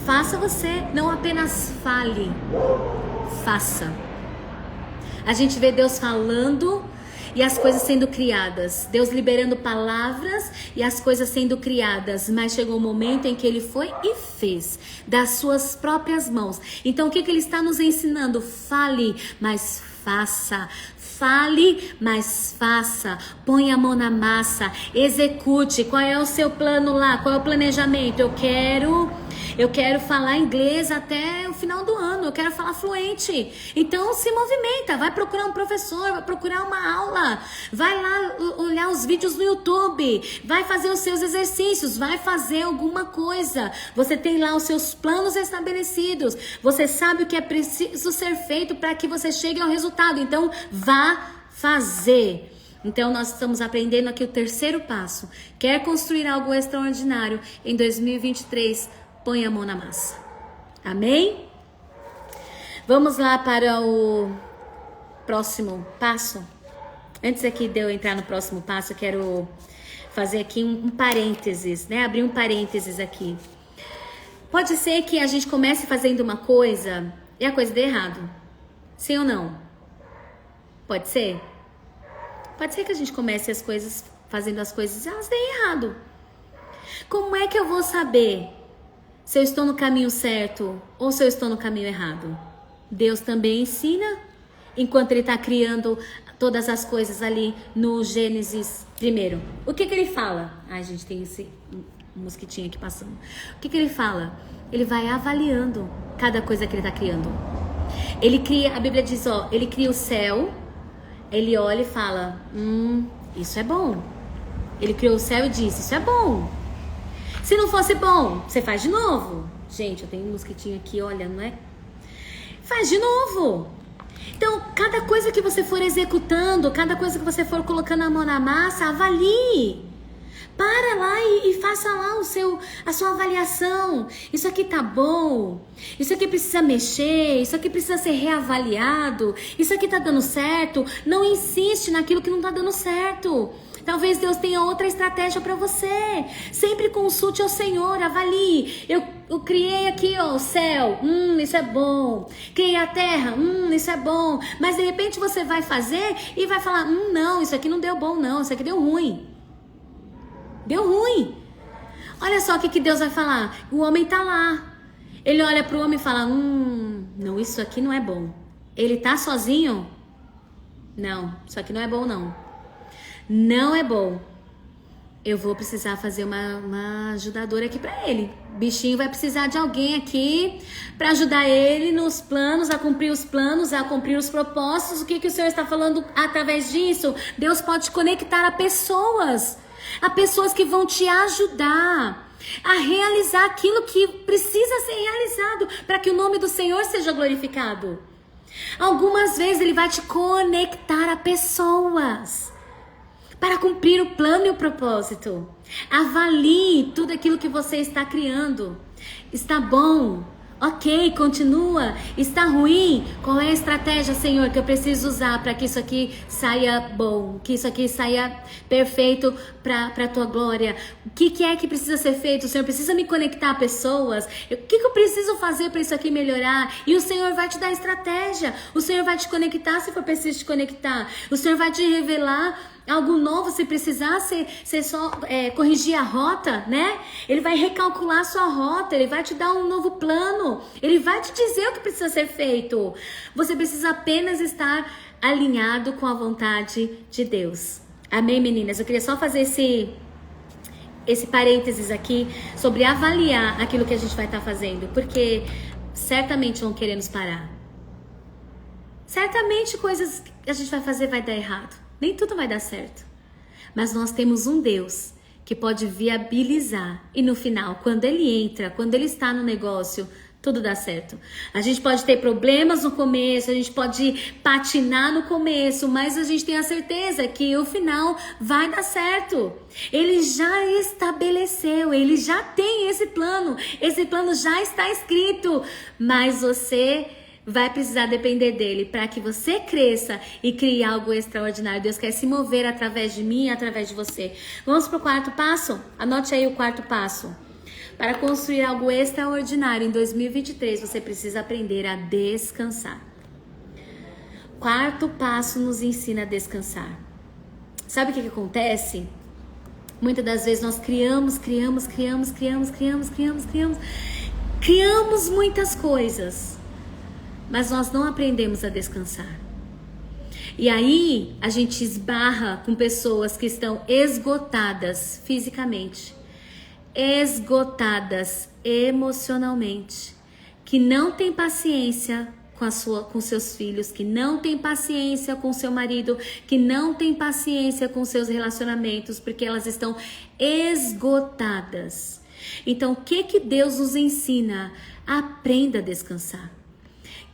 faça você, não apenas fale, faça. A gente vê Deus falando e as coisas sendo criadas, Deus liberando palavras e as coisas sendo criadas, mas chegou um momento em que Ele foi e fez, das suas próprias mãos. Então o que Ele está nos ensinando? Fale, mas faça. Fale, mas faça. Põe a mão na massa, execute. Qual é o seu plano lá? Qual é o planejamento? Eu quero falar inglês até o final do ano, eu quero falar fluente. Então se movimenta, vai procurar um professor, vai procurar uma aula, vai lá olhar os vídeos no YouTube, vai fazer os seus exercícios, vai fazer alguma coisa. Você tem lá os seus planos estabelecidos, você sabe o que é preciso ser feito para que você chegue ao resultado, então vá fazer. Então nós estamos aprendendo aqui o terceiro passo. Quer construir algo extraordinário em 2023? Põe a mão na massa. Amém? Vamos lá para o próximo passo. Antes aqui de eu entrar no próximo passo, eu quero fazer aqui um parênteses, né? Abrir um parênteses aqui. Pode ser que a gente comece fazendo uma coisa e a coisa dê errado. Sim ou não? Pode ser? Pode ser que a gente comece as coisas, fazendo as coisas e elas deem errado. Como é que eu vou saber se eu estou no caminho certo ou se eu estou no caminho errado? Deus também ensina, enquanto Ele está criando todas as coisas ali no Gênesis primeiro. O que Ele fala? Ai, gente, tem esse mosquitinho aqui passando. O que Ele fala? Ele vai avaliando cada coisa que Ele está criando. Ele cria, a Bíblia diz, ó, Ele cria o céu, Ele olha e fala, isso é bom. Ele criou o céu e disse, isso é bom. Se não fosse bom, você faz de novo. Gente, eu tenho um mosquitinho aqui, olha, não é? Faz de novo. Então, cada coisa que você for executando, cada coisa que você for colocando a mão na massa, avalie. Para lá e faça lá a sua avaliação. Isso aqui tá bom, isso aqui precisa mexer, isso aqui precisa ser reavaliado, isso aqui tá dando certo. Não insiste naquilo que não tá dando certo. Talvez Deus tenha outra estratégia para você. Sempre consulte ao Senhor, avalie. Eu criei aqui, ó, o céu, isso é bom. Criei a terra, isso é bom. Mas de repente você vai fazer e vai falar, não, isso aqui não deu bom não, isso aqui deu ruim. Deu ruim. Olha só o que Deus vai falar. O homem tá lá. Ele olha pro homem e fala, não, isso aqui não é bom. Ele tá sozinho? Não, isso aqui não é bom não. Não é bom. Eu vou precisar fazer uma ajudadora aqui pra ele. O bichinho vai precisar de alguém aqui pra ajudar ele nos planos, a cumprir os planos, a cumprir os propósitos. O que o Senhor está falando através disso? Deus pode te conectar a pessoas que vão te ajudar a realizar aquilo que precisa ser realizado para que o nome do Senhor seja glorificado. Algumas vezes Ele vai te conectar a pessoas para cumprir o plano e o propósito. Avalie tudo aquilo que você está criando. Está bom? Ok, continua. Está ruim? Qual é a estratégia, Senhor, que eu preciso usar para que isso aqui saia bom? Que isso aqui saia perfeito para a Tua glória? O que é que precisa ser feito? O Senhor precisa me conectar a pessoas? O que eu preciso fazer para isso aqui melhorar? E o Senhor vai te dar estratégia. O Senhor vai te conectar se for preciso te conectar. O Senhor vai te revelar algo novo, se precisar ser só corrigir a rota, né? Ele vai recalcular a sua rota, Ele vai te dar um novo plano, Ele vai te dizer o que precisa ser feito. Você precisa apenas estar alinhado com a vontade de Deus. Amém, meninas? Eu queria só fazer esse parênteses aqui sobre avaliar aquilo que a gente vai estar fazendo, porque certamente vão querer nos parar. Certamente coisas que a gente vai fazer vai dar errado. Nem tudo vai dar certo. Mas nós temos um Deus que pode viabilizar. E no final, quando Ele entra, quando Ele está no negócio, tudo dá certo. A gente pode ter problemas no começo, a gente pode patinar no começo, mas a gente tem a certeza que o final vai dar certo. Ele já estabeleceu, Ele já tem esse plano já está escrito, mas você vai precisar depender dele para que você cresça e crie algo extraordinário. Deus quer se mover através de mim e através de você. Vamos para o quarto passo? Anote aí o quarto passo. Para construir algo extraordinário em 2023, você precisa aprender a descansar. Quarto passo nos ensina a descansar. Sabe o que acontece? Muitas das vezes nós criamos muitas coisas, mas nós não aprendemos a descansar. E aí a gente esbarra com pessoas que estão esgotadas fisicamente, esgotadas emocionalmente, que não têm paciência com seus filhos, que não tem paciência com seu marido, que não tem paciência com seus relacionamentos, porque elas estão esgotadas. Então, o que Deus nos ensina? Aprenda a descansar.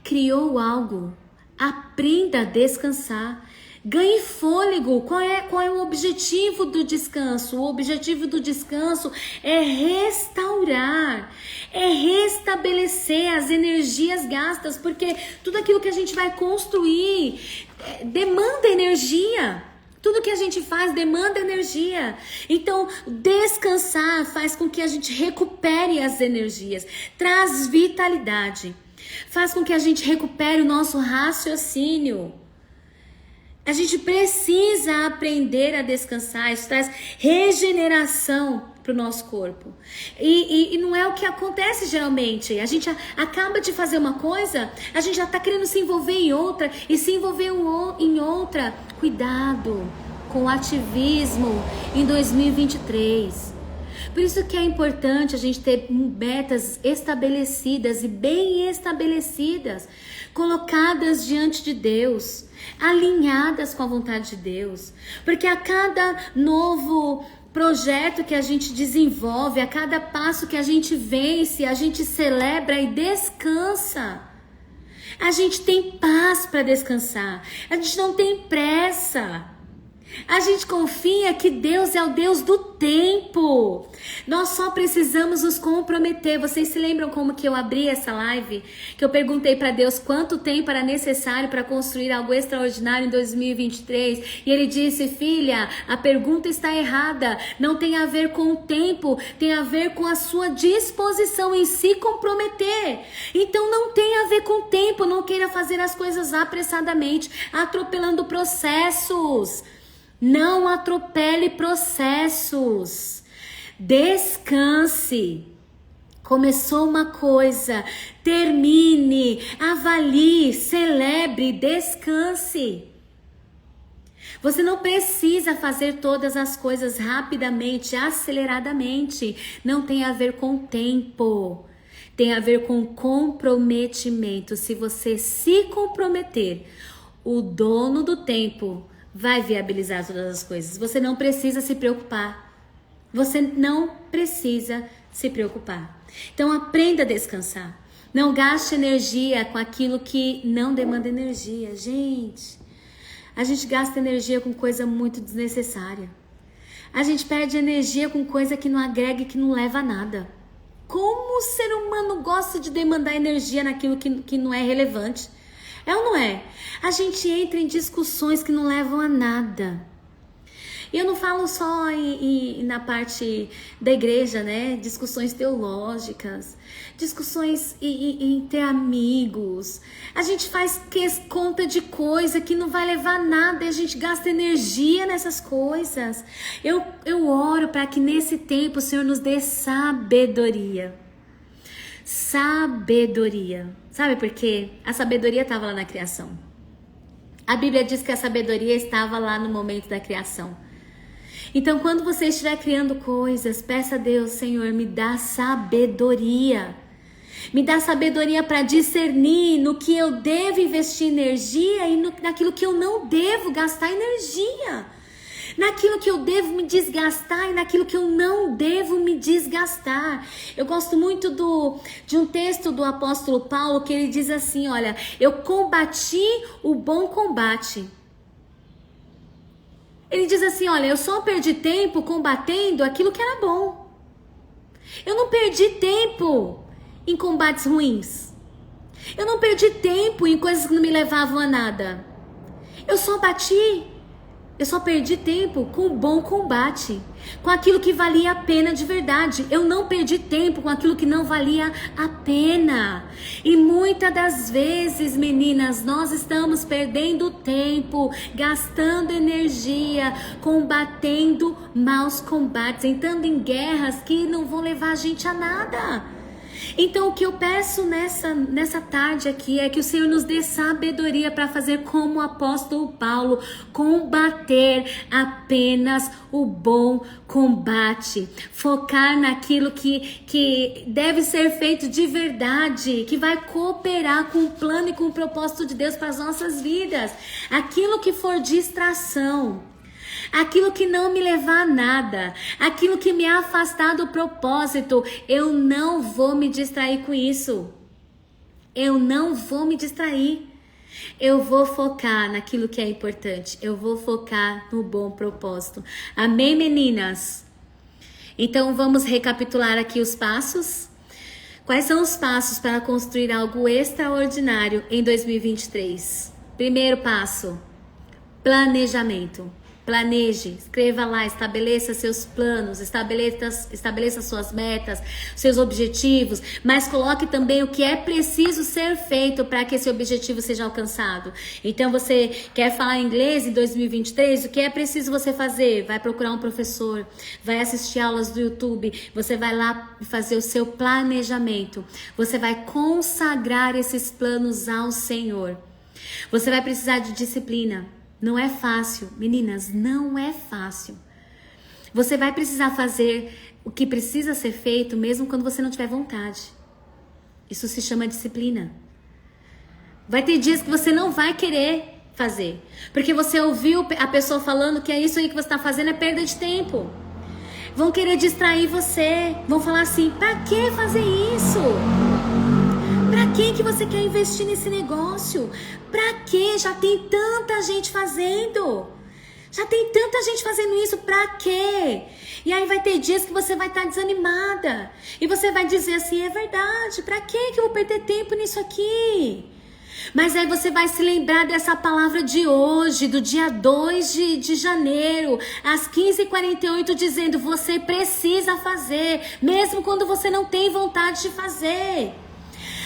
Criou algo, aprenda a descansar. Ganhe fôlego. Qual é o objetivo do descanso? O objetivo do descanso é restaurar, é restabelecer as energias gastas, porque tudo aquilo que a gente vai construir demanda energia. Tudo que a gente faz demanda energia. Então, descansar faz com que a gente recupere as energias, traz vitalidade, faz com que a gente recupere o nosso raciocínio. A gente precisa aprender a descansar, isso traz regeneração para o nosso corpo. E não é o que acontece geralmente. A gente acaba de fazer uma coisa, a gente já está querendo se envolver em outra, e se envolver em outra. Cuidado com o ativismo em 2023. Por isso que é importante a gente ter metas estabelecidas e bem estabelecidas, colocadas diante de Deus, alinhadas com a vontade de Deus. Porque a cada novo projeto que a gente desenvolve, a cada passo que a gente vence, a gente celebra e descansa. A gente tem paz para descansar. A gente não tem pressa. A gente confia que Deus é o Deus do tempo. Nós só precisamos nos comprometer. Vocês se lembram como que eu abri essa live? Que eu perguntei para Deus quanto tempo era necessário para construir algo extraordinário em 2023. E Ele disse: filha, a pergunta está errada. Não tem a ver com o tempo, tem a ver com a sua disposição em se comprometer. Então não tem a ver com o tempo. Não queira fazer as coisas apressadamente, atropelando processos. Não atropele processos. Descanse. Começou uma coisa, termine, avalie, celebre, descanse. Você não precisa fazer todas as coisas rapidamente, aceleradamente. Não tem a ver com tempo. Tem a ver com comprometimento. Se você se comprometer, o dono do tempo vai viabilizar todas as coisas. Você não precisa se preocupar. Você não precisa se preocupar. Então aprenda a descansar. Não gaste energia com aquilo que não demanda energia. Gente, a gente gasta energia com coisa muito desnecessária. A gente perde energia com coisa que não agrega e que não leva a nada. Como o ser humano gosta de demandar energia naquilo que não é relevante? É ou não é? A gente entra em discussões que não levam a nada. E eu não falo só na parte da igreja, né? Discussões teológicas, discussões entre amigos. A gente faz conta de coisa que não vai levar a nada e a gente gasta energia nessas coisas. Eu oro para que nesse tempo o Senhor nos dê sabedoria. Sabedoria. Sabe por quê? A sabedoria estava lá na criação. A Bíblia diz que a sabedoria estava lá no momento da criação. Então, quando você estiver criando coisas, peça a Deus: Senhor, me dá sabedoria. Me dá sabedoria para discernir no que eu devo investir energia e naquilo que eu não devo gastar energia. Naquilo que eu devo me desgastar e naquilo que eu não devo me desgastar. Eu gosto muito de um texto do apóstolo Paulo que ele diz assim: olha, eu combati o bom combate. Ele diz assim: olha, eu só perdi tempo combatendo aquilo que era bom. Eu não perdi tempo em combates ruins. Eu não perdi tempo em coisas que não me levavam a nada. Eu só perdi tempo com o bom combate, com aquilo que valia a pena de verdade. Eu não perdi tempo com aquilo que não valia a pena. E muitas das vezes, meninas, nós estamos perdendo tempo, gastando energia, combatendo maus combates, entrando em guerras que não vão levar a gente a nada. Então o que eu peço nessa tarde aqui é que o Senhor nos dê sabedoria para fazer como o apóstolo Paulo, combater apenas o bom combate, focar naquilo que deve ser feito de verdade, que vai cooperar com o plano e com o propósito de Deus para as nossas vidas. Aquilo que for distração, aquilo que não me levar a nada, aquilo que me afastar do propósito, eu não vou me distrair com isso. Eu não vou me distrair. Eu vou focar naquilo que é importante. Eu vou focar no bom propósito. Amém, meninas? Então vamos recapitular aqui os passos. Quais são os passos para construir algo extraordinário em 2023? Primeiro passo, planejamento. Planeje, escreva lá, estabeleça seus planos, estabeleça suas metas, seus objetivos, mas coloque também o que é preciso ser feito para que esse objetivo seja alcançado. Então você quer falar inglês em 2023, o que é preciso você fazer? Vai procurar um professor, vai assistir aulas do YouTube, você vai lá fazer o seu planejamento, você vai consagrar esses planos ao Senhor. Você vai precisar de disciplina. Não é fácil, meninas, não é fácil. Você vai precisar fazer o que precisa ser feito mesmo quando você não tiver vontade. Isso se chama disciplina. Vai ter dias que você não vai querer fazer, porque você ouviu a pessoa falando que é isso aí que você está fazendo é perda de tempo. Vão querer distrair você, vão falar assim, pra que fazer isso? Pra que você quer investir nesse negócio? Pra que? Já tem tanta gente fazendo. Já tem tanta gente fazendo isso, pra quê? E aí vai ter dias que você vai estar desanimada. E você vai dizer assim, é verdade, pra que eu vou perder tempo nisso aqui? Mas aí você vai se lembrar dessa palavra de hoje, do dia 2 de janeiro, às 15h48, dizendo, você precisa fazer, mesmo quando você não tem vontade de fazer.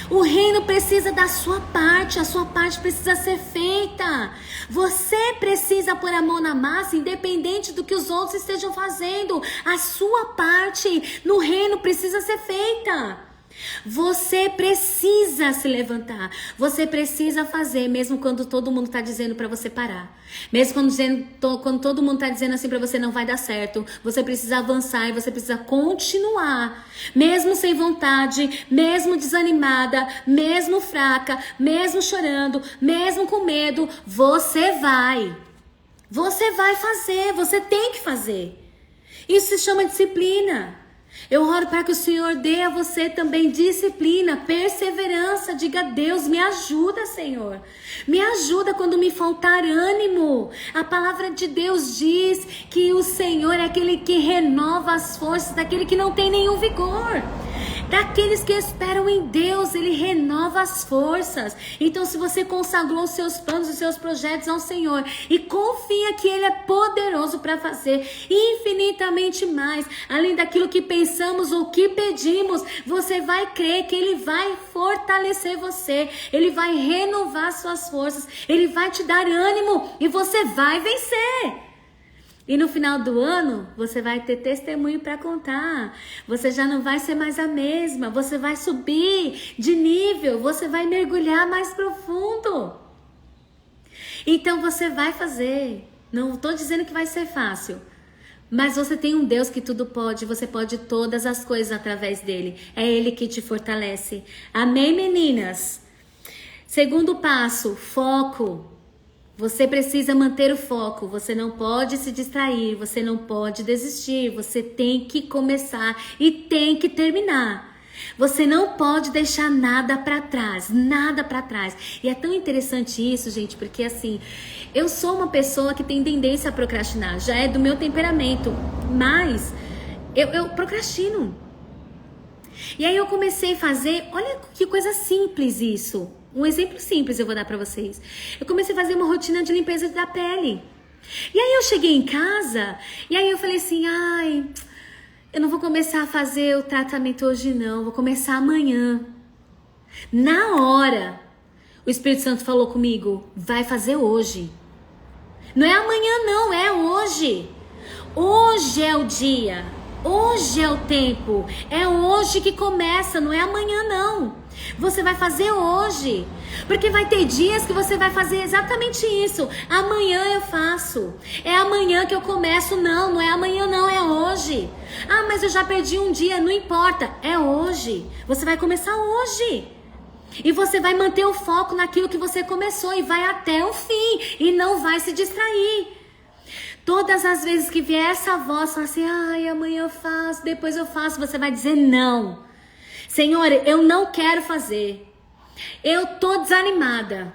O reino precisa da sua parte, a sua parte precisa ser feita. Você precisa pôr a mão na massa, independente do que os outros estejam fazendo. A sua parte no reino precisa ser feita. Você precisa se levantar, você precisa fazer, mesmo quando todo mundo está dizendo para você parar, mesmo quando todo mundo está dizendo assim para você não vai dar certo, você precisa avançar e você precisa continuar, mesmo sem vontade, mesmo desanimada, mesmo fraca, mesmo chorando, mesmo com medo, você vai fazer, você tem que fazer. Isso se chama disciplina. Eu oro para que o Senhor dê a você também disciplina, perseverança. Diga a Deus, me ajuda, Senhor. Me ajuda quando me faltar ânimo. A palavra de Deus diz que o Senhor é aquele que renova as forças daquele que não tem nenhum vigor. Daqueles que esperam em Deus, Ele renova as forças. Então, se você consagrou os seus planos, os seus projetos ao Senhor e confia que Ele é poderoso para fazer infinitamente mais, além daquilo que pensamos ou que pedimos, você vai crer que Ele vai fortalecer você, Ele vai renovar suas forças, Ele vai te dar ânimo e você vai vencer. E no final do ano, você vai ter testemunho para contar. Você já não vai ser mais a mesma. Você vai subir de nível. Você vai mergulhar mais profundo. Então você vai fazer. Não estou dizendo que vai ser fácil. Mas você tem um Deus que tudo pode. Você pode todas as coisas através dele. É ele que te fortalece. Amém, meninas? Segundo passo, foco. Você precisa manter o foco, você não pode se distrair, você não pode desistir, você tem que começar e tem que terminar. Você não pode deixar nada para trás, nada para trás. E é tão interessante isso, gente, porque assim, eu sou uma pessoa que tem tendência a procrastinar, já é do meu temperamento, mas eu procrastino. E aí eu comecei a fazer, olha que coisa simples isso. Um exemplo simples eu vou dar pra vocês. Eu comecei a fazer uma rotina de limpeza da pele. E aí eu cheguei em casa, e aí eu falei assim, ai, eu não vou começar a fazer o tratamento hoje não, vou começar amanhã. Na hora, o Espírito Santo falou comigo, vai fazer hoje. Não é amanhã não, é hoje. Hoje é o dia, hoje é o tempo, é hoje que começa, não é amanhã não. Você vai fazer hoje, porque vai ter dias que você vai fazer exatamente isso. Amanhã eu faço, é amanhã que eu começo. Não é amanhã não, é hoje. Ah, mas eu já perdi um dia, não importa, é hoje. Você vai começar hoje. E você vai manter o foco naquilo que você começou e vai até o fim e não vai se distrair. Todas as vezes que vier essa voz, fala assim, ai, amanhã eu faço, depois eu faço, você vai dizer não. Senhor, eu não quero fazer. Eu tô desanimada.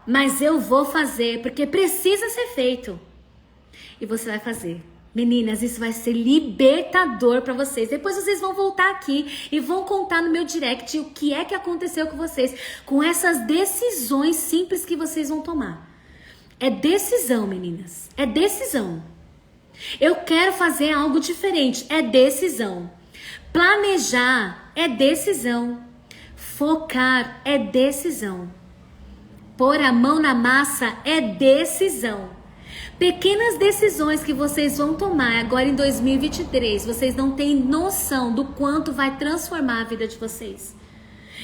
mas eu vou fazer, porque precisa ser feito. E você vai fazer. Meninas, isso vai ser libertador para vocês. Depois vocês vão voltar aqui e vão contar no meu direct o que é que aconteceu com vocês, com essas decisões simples que vocês vão tomar. É decisão, meninas. É decisão. Eu quero fazer algo diferente. É decisão. Planejar é decisão. Focar é decisão. Pôr a mão na massa é decisão. Pequenas decisões que vocês vão tomar agora em 2023, vocês não têm noção do quanto vai transformar a vida de vocês.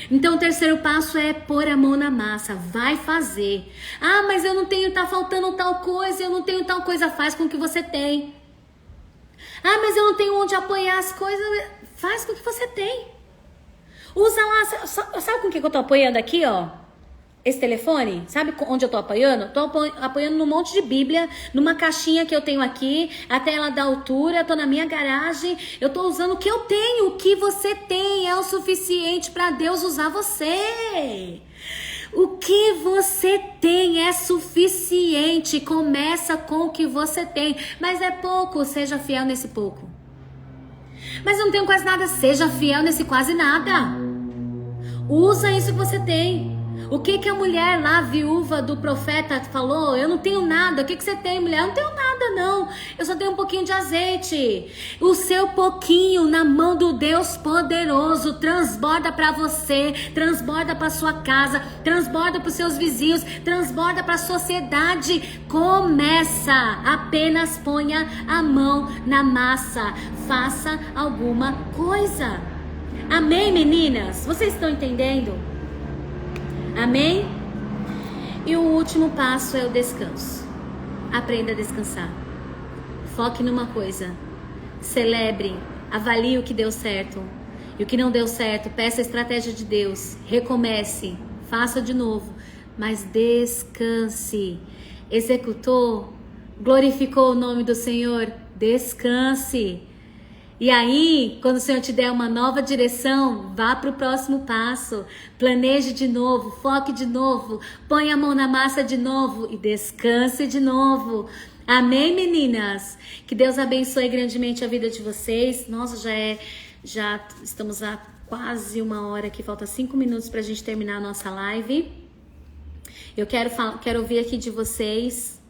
Então o terceiro passo é pôr a mão na massa, vai fazer. Ah, mas eu não tenho, tá faltando tal coisa, eu não tenho tal coisa, faz com o que você tem. Ah, mas eu não tenho onde apoiar as coisas, faz com o que você tem. Usa lá, sabe com o que eu tô apoiando aqui, ó? Esse telefone, sabe onde eu tô apoiando? Tô apoiando num monte de Bíblia, numa caixinha que eu tenho aqui, até ela da altura, tô na minha garagem, eu tô usando o que eu tenho, o que você tem é o suficiente para Deus usar você. O que você tem é suficiente, começa com o que você tem, mas é pouco, seja fiel nesse pouco. Mas eu não tenho quase nada, seja fiel nesse quase nada. Usa isso que você tem. O que a mulher lá, viúva do profeta, falou? Eu não tenho nada. O que você tem, mulher? Eu não tenho nada, não. Eu só tenho um pouquinho de azeite. O seu pouquinho na mão do Deus poderoso transborda para você, transborda para sua casa, transborda para os seus vizinhos, transborda para a sociedade. Começa. Apenas ponha a mão na massa. Faça alguma coisa. Amém, meninas? Vocês estão entendendo? Amém? E o último passo é o descanso. Aprenda a descansar. Foque numa coisa. Celebre, avalie o que deu certo. E o que não deu certo, peça a estratégia de Deus. Recomece, faça de novo. Mas descanse. Executou, glorificou o nome do Senhor. Descanse. E aí, quando o Senhor te der uma nova direção, vá para o próximo passo, planeje de novo, foque de novo, põe a mão na massa de novo e descanse de novo. Amém, meninas? Que Deus abençoe grandemente a vida de vocês. Nossa, já estamos há quase 1 hora aqui, falta 5 minutos para a gente terminar a nossa live. Eu quero ouvir aqui de vocês.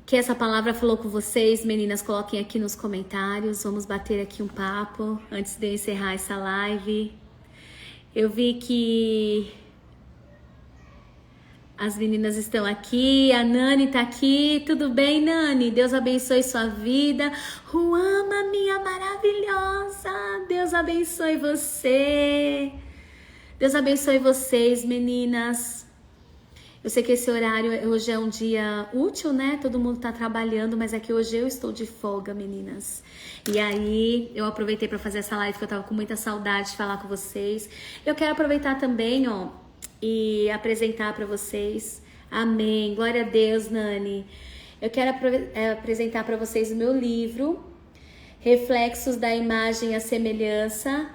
Que essa palavra falou com vocês, meninas, coloquem aqui nos comentários, vamos bater aqui um papo antes de eu encerrar essa live. Eu vi que as meninas estão aqui, a Nani tá aqui, tudo bem, Nani? Deus abençoe sua vida. Ruama, minha maravilhosa, Deus abençoe você. Deus abençoe vocês, meninas. Eu sei que esse horário hoje é um dia útil, né? Todo mundo tá trabalhando, mas é que hoje eu estou de folga, meninas. E aí, eu aproveitei para fazer essa live que eu tava com muita saudade de falar com vocês. Eu quero aproveitar também, ó, e apresentar para vocês. Amém. Glória a Deus, Nani. Eu quero apresentar para vocês o meu livro, Reflexos da Imagem e a Semelhança.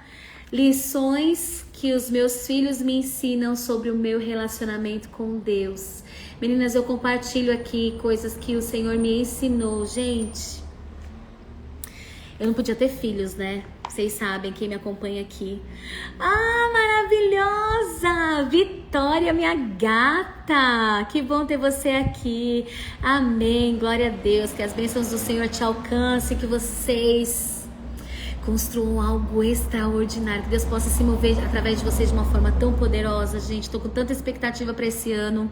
Lições que os meus filhos me ensinam sobre o meu relacionamento com Deus. Meninas, eu compartilho aqui coisas que o Senhor me ensinou. Gente, eu não podia ter filhos, né? Vocês sabem, quem me acompanha aqui. Ah, maravilhosa! Vitória, minha gata! Que bom ter você aqui. Amém, glória a Deus. Que as bênçãos do Senhor te alcancem, que vocês construam algo extraordinário, que Deus possa se mover através de vocês de uma forma tão poderosa, gente. Tô com tanta expectativa para esse ano,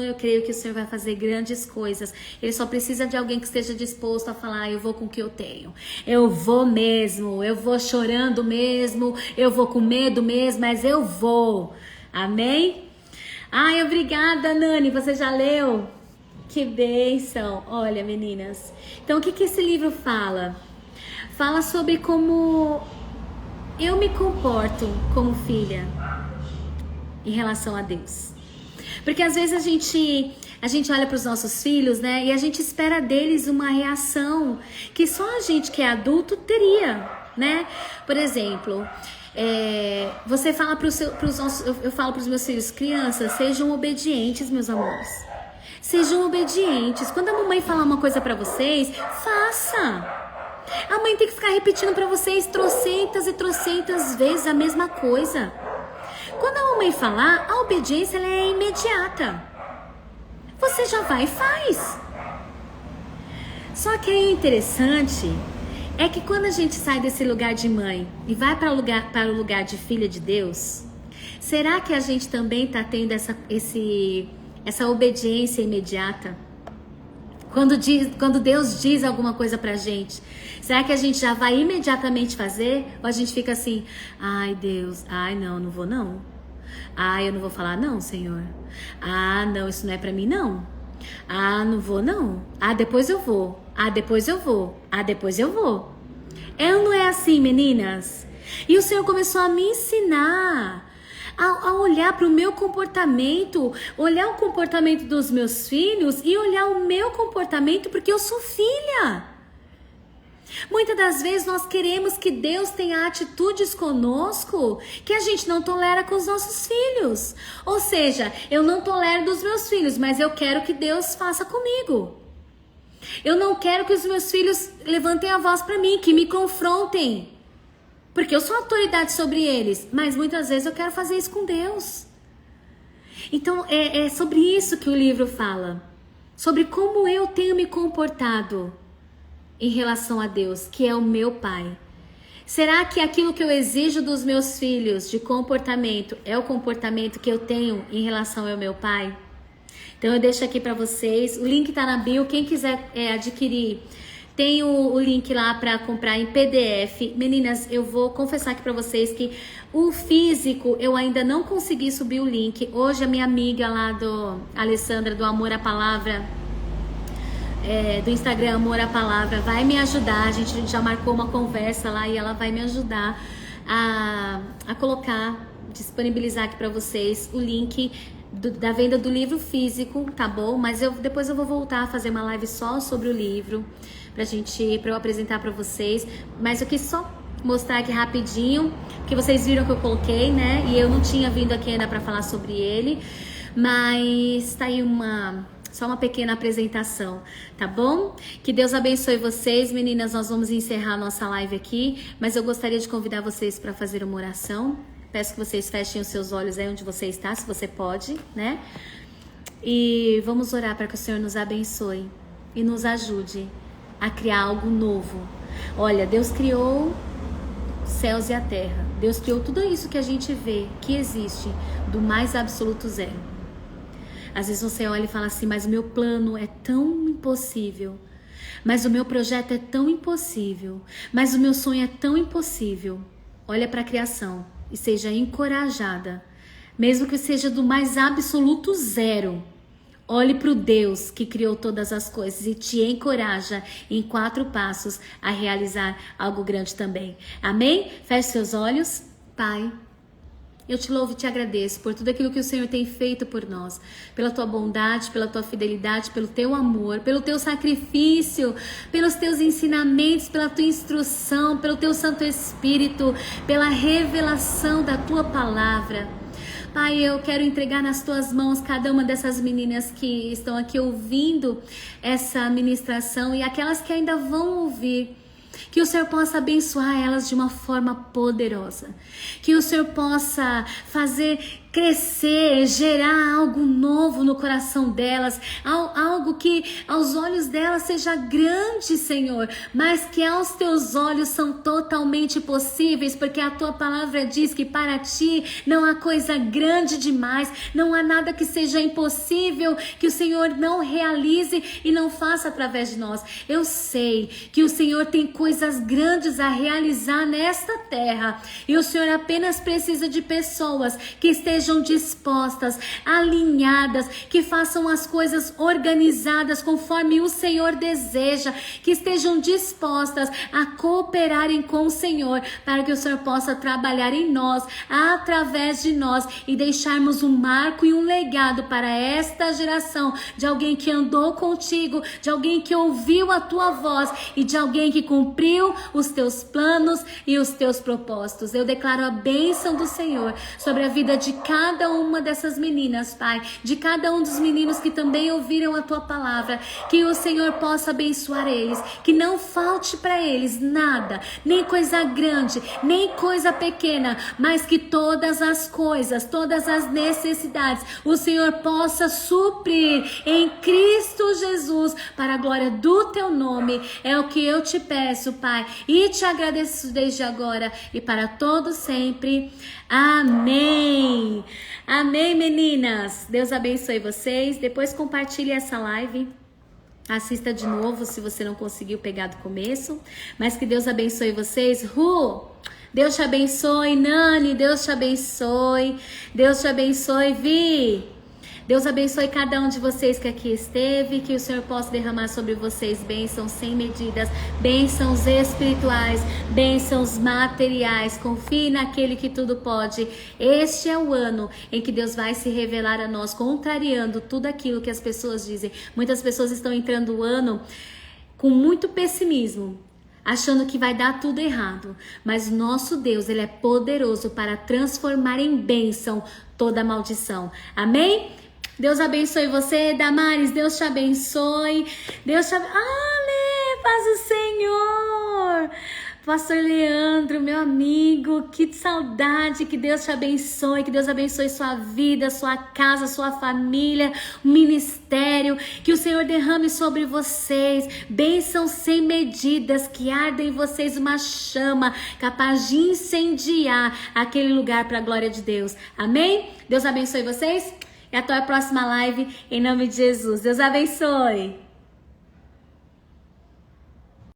eu creio que o Senhor vai fazer grandes coisas. Ele só precisa de alguém que esteja disposto a falar: eu vou com o que eu tenho, eu vou mesmo, eu vou chorando mesmo, eu vou com medo mesmo, mas eu vou. Amém? Ai, obrigada, Nani, você já leu? Que bênção! Olha, meninas, então o que esse livro fala? Fala sobre como eu me comporto como filha em relação a Deus. Porque às vezes a gente olha para os nossos filhos, né? E a gente espera deles uma reação que só a gente que é adulto teria, né? Por exemplo, Você fala eu falo para os meus filhos, crianças, sejam obedientes, meus amores. Sejam obedientes. Quando a mamãe falar uma coisa para vocês, faça. A mãe tem que ficar repetindo para vocês trocentas e trocentas vezes a mesma coisa. Quando a mamãe falar, a obediência ela é imediata. Você já vai e faz. Só que é interessante é que quando a gente sai desse lugar de mãe e vai para o lugar de filha de Deus, será que a gente também está tendo essa obediência imediata? Quando Deus diz alguma coisa pra gente, será que a gente já vai imediatamente fazer? Ou a gente fica assim, ai Deus, ai não vou não. Ai, eu não vou falar não, Senhor. Ah, não, isso não é pra mim não. Ah, não vou não. Ah, depois eu vou. Ah, depois eu vou. Ah, depois eu vou. Não é assim, meninas? E o Senhor começou a me ensinar a olhar para o meu comportamento, olhar o comportamento dos meus filhos e olhar o meu comportamento porque eu sou filha. Muitas das vezes nós queremos que Deus tenha atitudes conosco que a gente não tolera com os nossos filhos. Ou seja, eu não tolero dos meus filhos, mas eu quero que Deus faça comigo. Eu não quero que os meus filhos levantem a voz para mim, que me confrontem. Porque eu sou autoridade sobre eles, mas muitas vezes eu quero fazer isso com Deus. Então é sobre isso que o livro fala. Sobre como eu tenho me comportado em relação a Deus, que é o meu Pai. Será que aquilo que eu exijo dos meus filhos de comportamento é o comportamento que eu tenho em relação ao meu Pai? Então eu deixo aqui para vocês, o link tá na bio, quem quiser adquirir, tem o link lá para comprar em PDF. Meninas, eu vou confessar aqui para vocês que o físico eu ainda não consegui subir o link. Hoje a minha amiga lá Alessandra do Amor à Palavra, do Instagram Amor à Palavra, vai me ajudar. A gente já marcou uma conversa lá e ela vai me ajudar a colocar, disponibilizar aqui para vocês o link da venda do livro físico, tá bom? Mas depois eu vou voltar a fazer uma live só sobre o livro pra eu apresentar pra vocês. Mas eu quis só mostrar aqui rapidinho, que vocês viram que eu coloquei, né? E eu não tinha vindo aqui ainda pra falar sobre ele, mas tá aí só uma pequena apresentação, tá bom? Que Deus abençoe vocês, meninas. Nós vamos encerrar a nossa live aqui, mas eu gostaria de convidar vocês para fazer uma oração. Peço que vocês fechem os seus olhos aí onde você está, se você pode, né? E vamos orar para que o Senhor nos abençoe e nos ajude a criar algo novo. Olha, Deus criou os céus e a terra. Deus criou tudo isso que a gente vê, que existe, do mais absoluto zero. Às vezes você olha e fala assim, mas o meu plano é tão impossível. Mas o meu projeto é tão impossível. Mas o meu sonho é tão impossível. Olha para a criação e seja encorajada, mesmo que seja do mais absoluto zero. Olhe para o Deus que criou todas as coisas e te encoraja em 4 passos a realizar algo grande também. Amém? Feche seus olhos. Pai, eu te louvo e te agradeço por tudo aquilo que o Senhor tem feito por nós, pela tua bondade, pela tua fidelidade, pelo teu amor, pelo teu sacrifício, pelos teus ensinamentos, pela tua instrução, pelo teu Santo Espírito, pela revelação da tua palavra. Pai, eu quero entregar nas tuas mãos cada uma dessas meninas que estão aqui ouvindo essa ministração e aquelas que ainda vão ouvir. Que o Senhor possa abençoar elas de uma forma poderosa. Que o Senhor possa fazer crescer, gerar algo novo no coração delas. Algo que aos olhos delas seja grande, Senhor. Mas que aos teus olhos são totalmente possíveis. Porque a tua palavra diz que para ti não há coisa grande demais. Não há nada que seja impossível. Que o Senhor não realize e não faça através de nós. Eu sei que o Senhor tem coisas grandes a realizar nesta terra. E o Senhor apenas precisa de pessoas que estejam estejam dispostas, alinhadas, que façam as coisas organizadas conforme o Senhor deseja, que estejam dispostas a cooperarem com o Senhor, para que o Senhor possa trabalhar em nós, através de nós, e deixarmos um marco e um legado para esta geração, de alguém que andou contigo, de alguém que ouviu a tua voz e de alguém que cumpriu os teus planos e os teus propósitos. Eu declaro a bênção do Senhor sobre a vida de cada uma dessas meninas, Pai, de cada um dos meninos que também ouviram a tua palavra, que o Senhor possa abençoar eles, que não falte para eles nada, nem coisa grande, nem coisa pequena, mas que todas as coisas, todas as necessidades, o Senhor possa suprir em Cristo Jesus, para a glória do teu nome. É o que eu te peço, Pai, e te agradeço desde agora e para todo sempre. Amém. Amém, meninas. Deus abençoe vocês. Depois compartilhe essa live. Assista de novo se você não conseguiu pegar do começo. Mas que Deus abençoe vocês. Deus te abençoe. Nani, Deus te abençoe. Deus te abençoe, Vi. Deus abençoe cada um de vocês que aqui esteve, que o Senhor possa derramar sobre vocês bênçãos sem medidas, bênçãos espirituais, bênçãos materiais. Confie naquele que tudo pode. Este é o ano em que Deus vai se revelar a nós, contrariando tudo aquilo que as pessoas dizem. Muitas pessoas estão entrando o ano com muito pessimismo, achando que vai dar tudo errado, mas nosso Deus, Ele é poderoso para transformar em bênção toda maldição. Amém? Deus abençoe você, Damares, Deus te abençoe. Deus te abençoe. Paz do Senhor. Pastor Leandro, meu amigo, que saudade, que Deus te abençoe, que Deus abençoe sua vida, sua casa, sua família, o ministério, que o Senhor derrame sobre vocês bênçãos sem medidas, que arda em vocês uma chama capaz de incendiar aquele lugar para a glória de Deus. Amém? Deus abençoe vocês e até a próxima live, em nome de Jesus. Deus abençoe.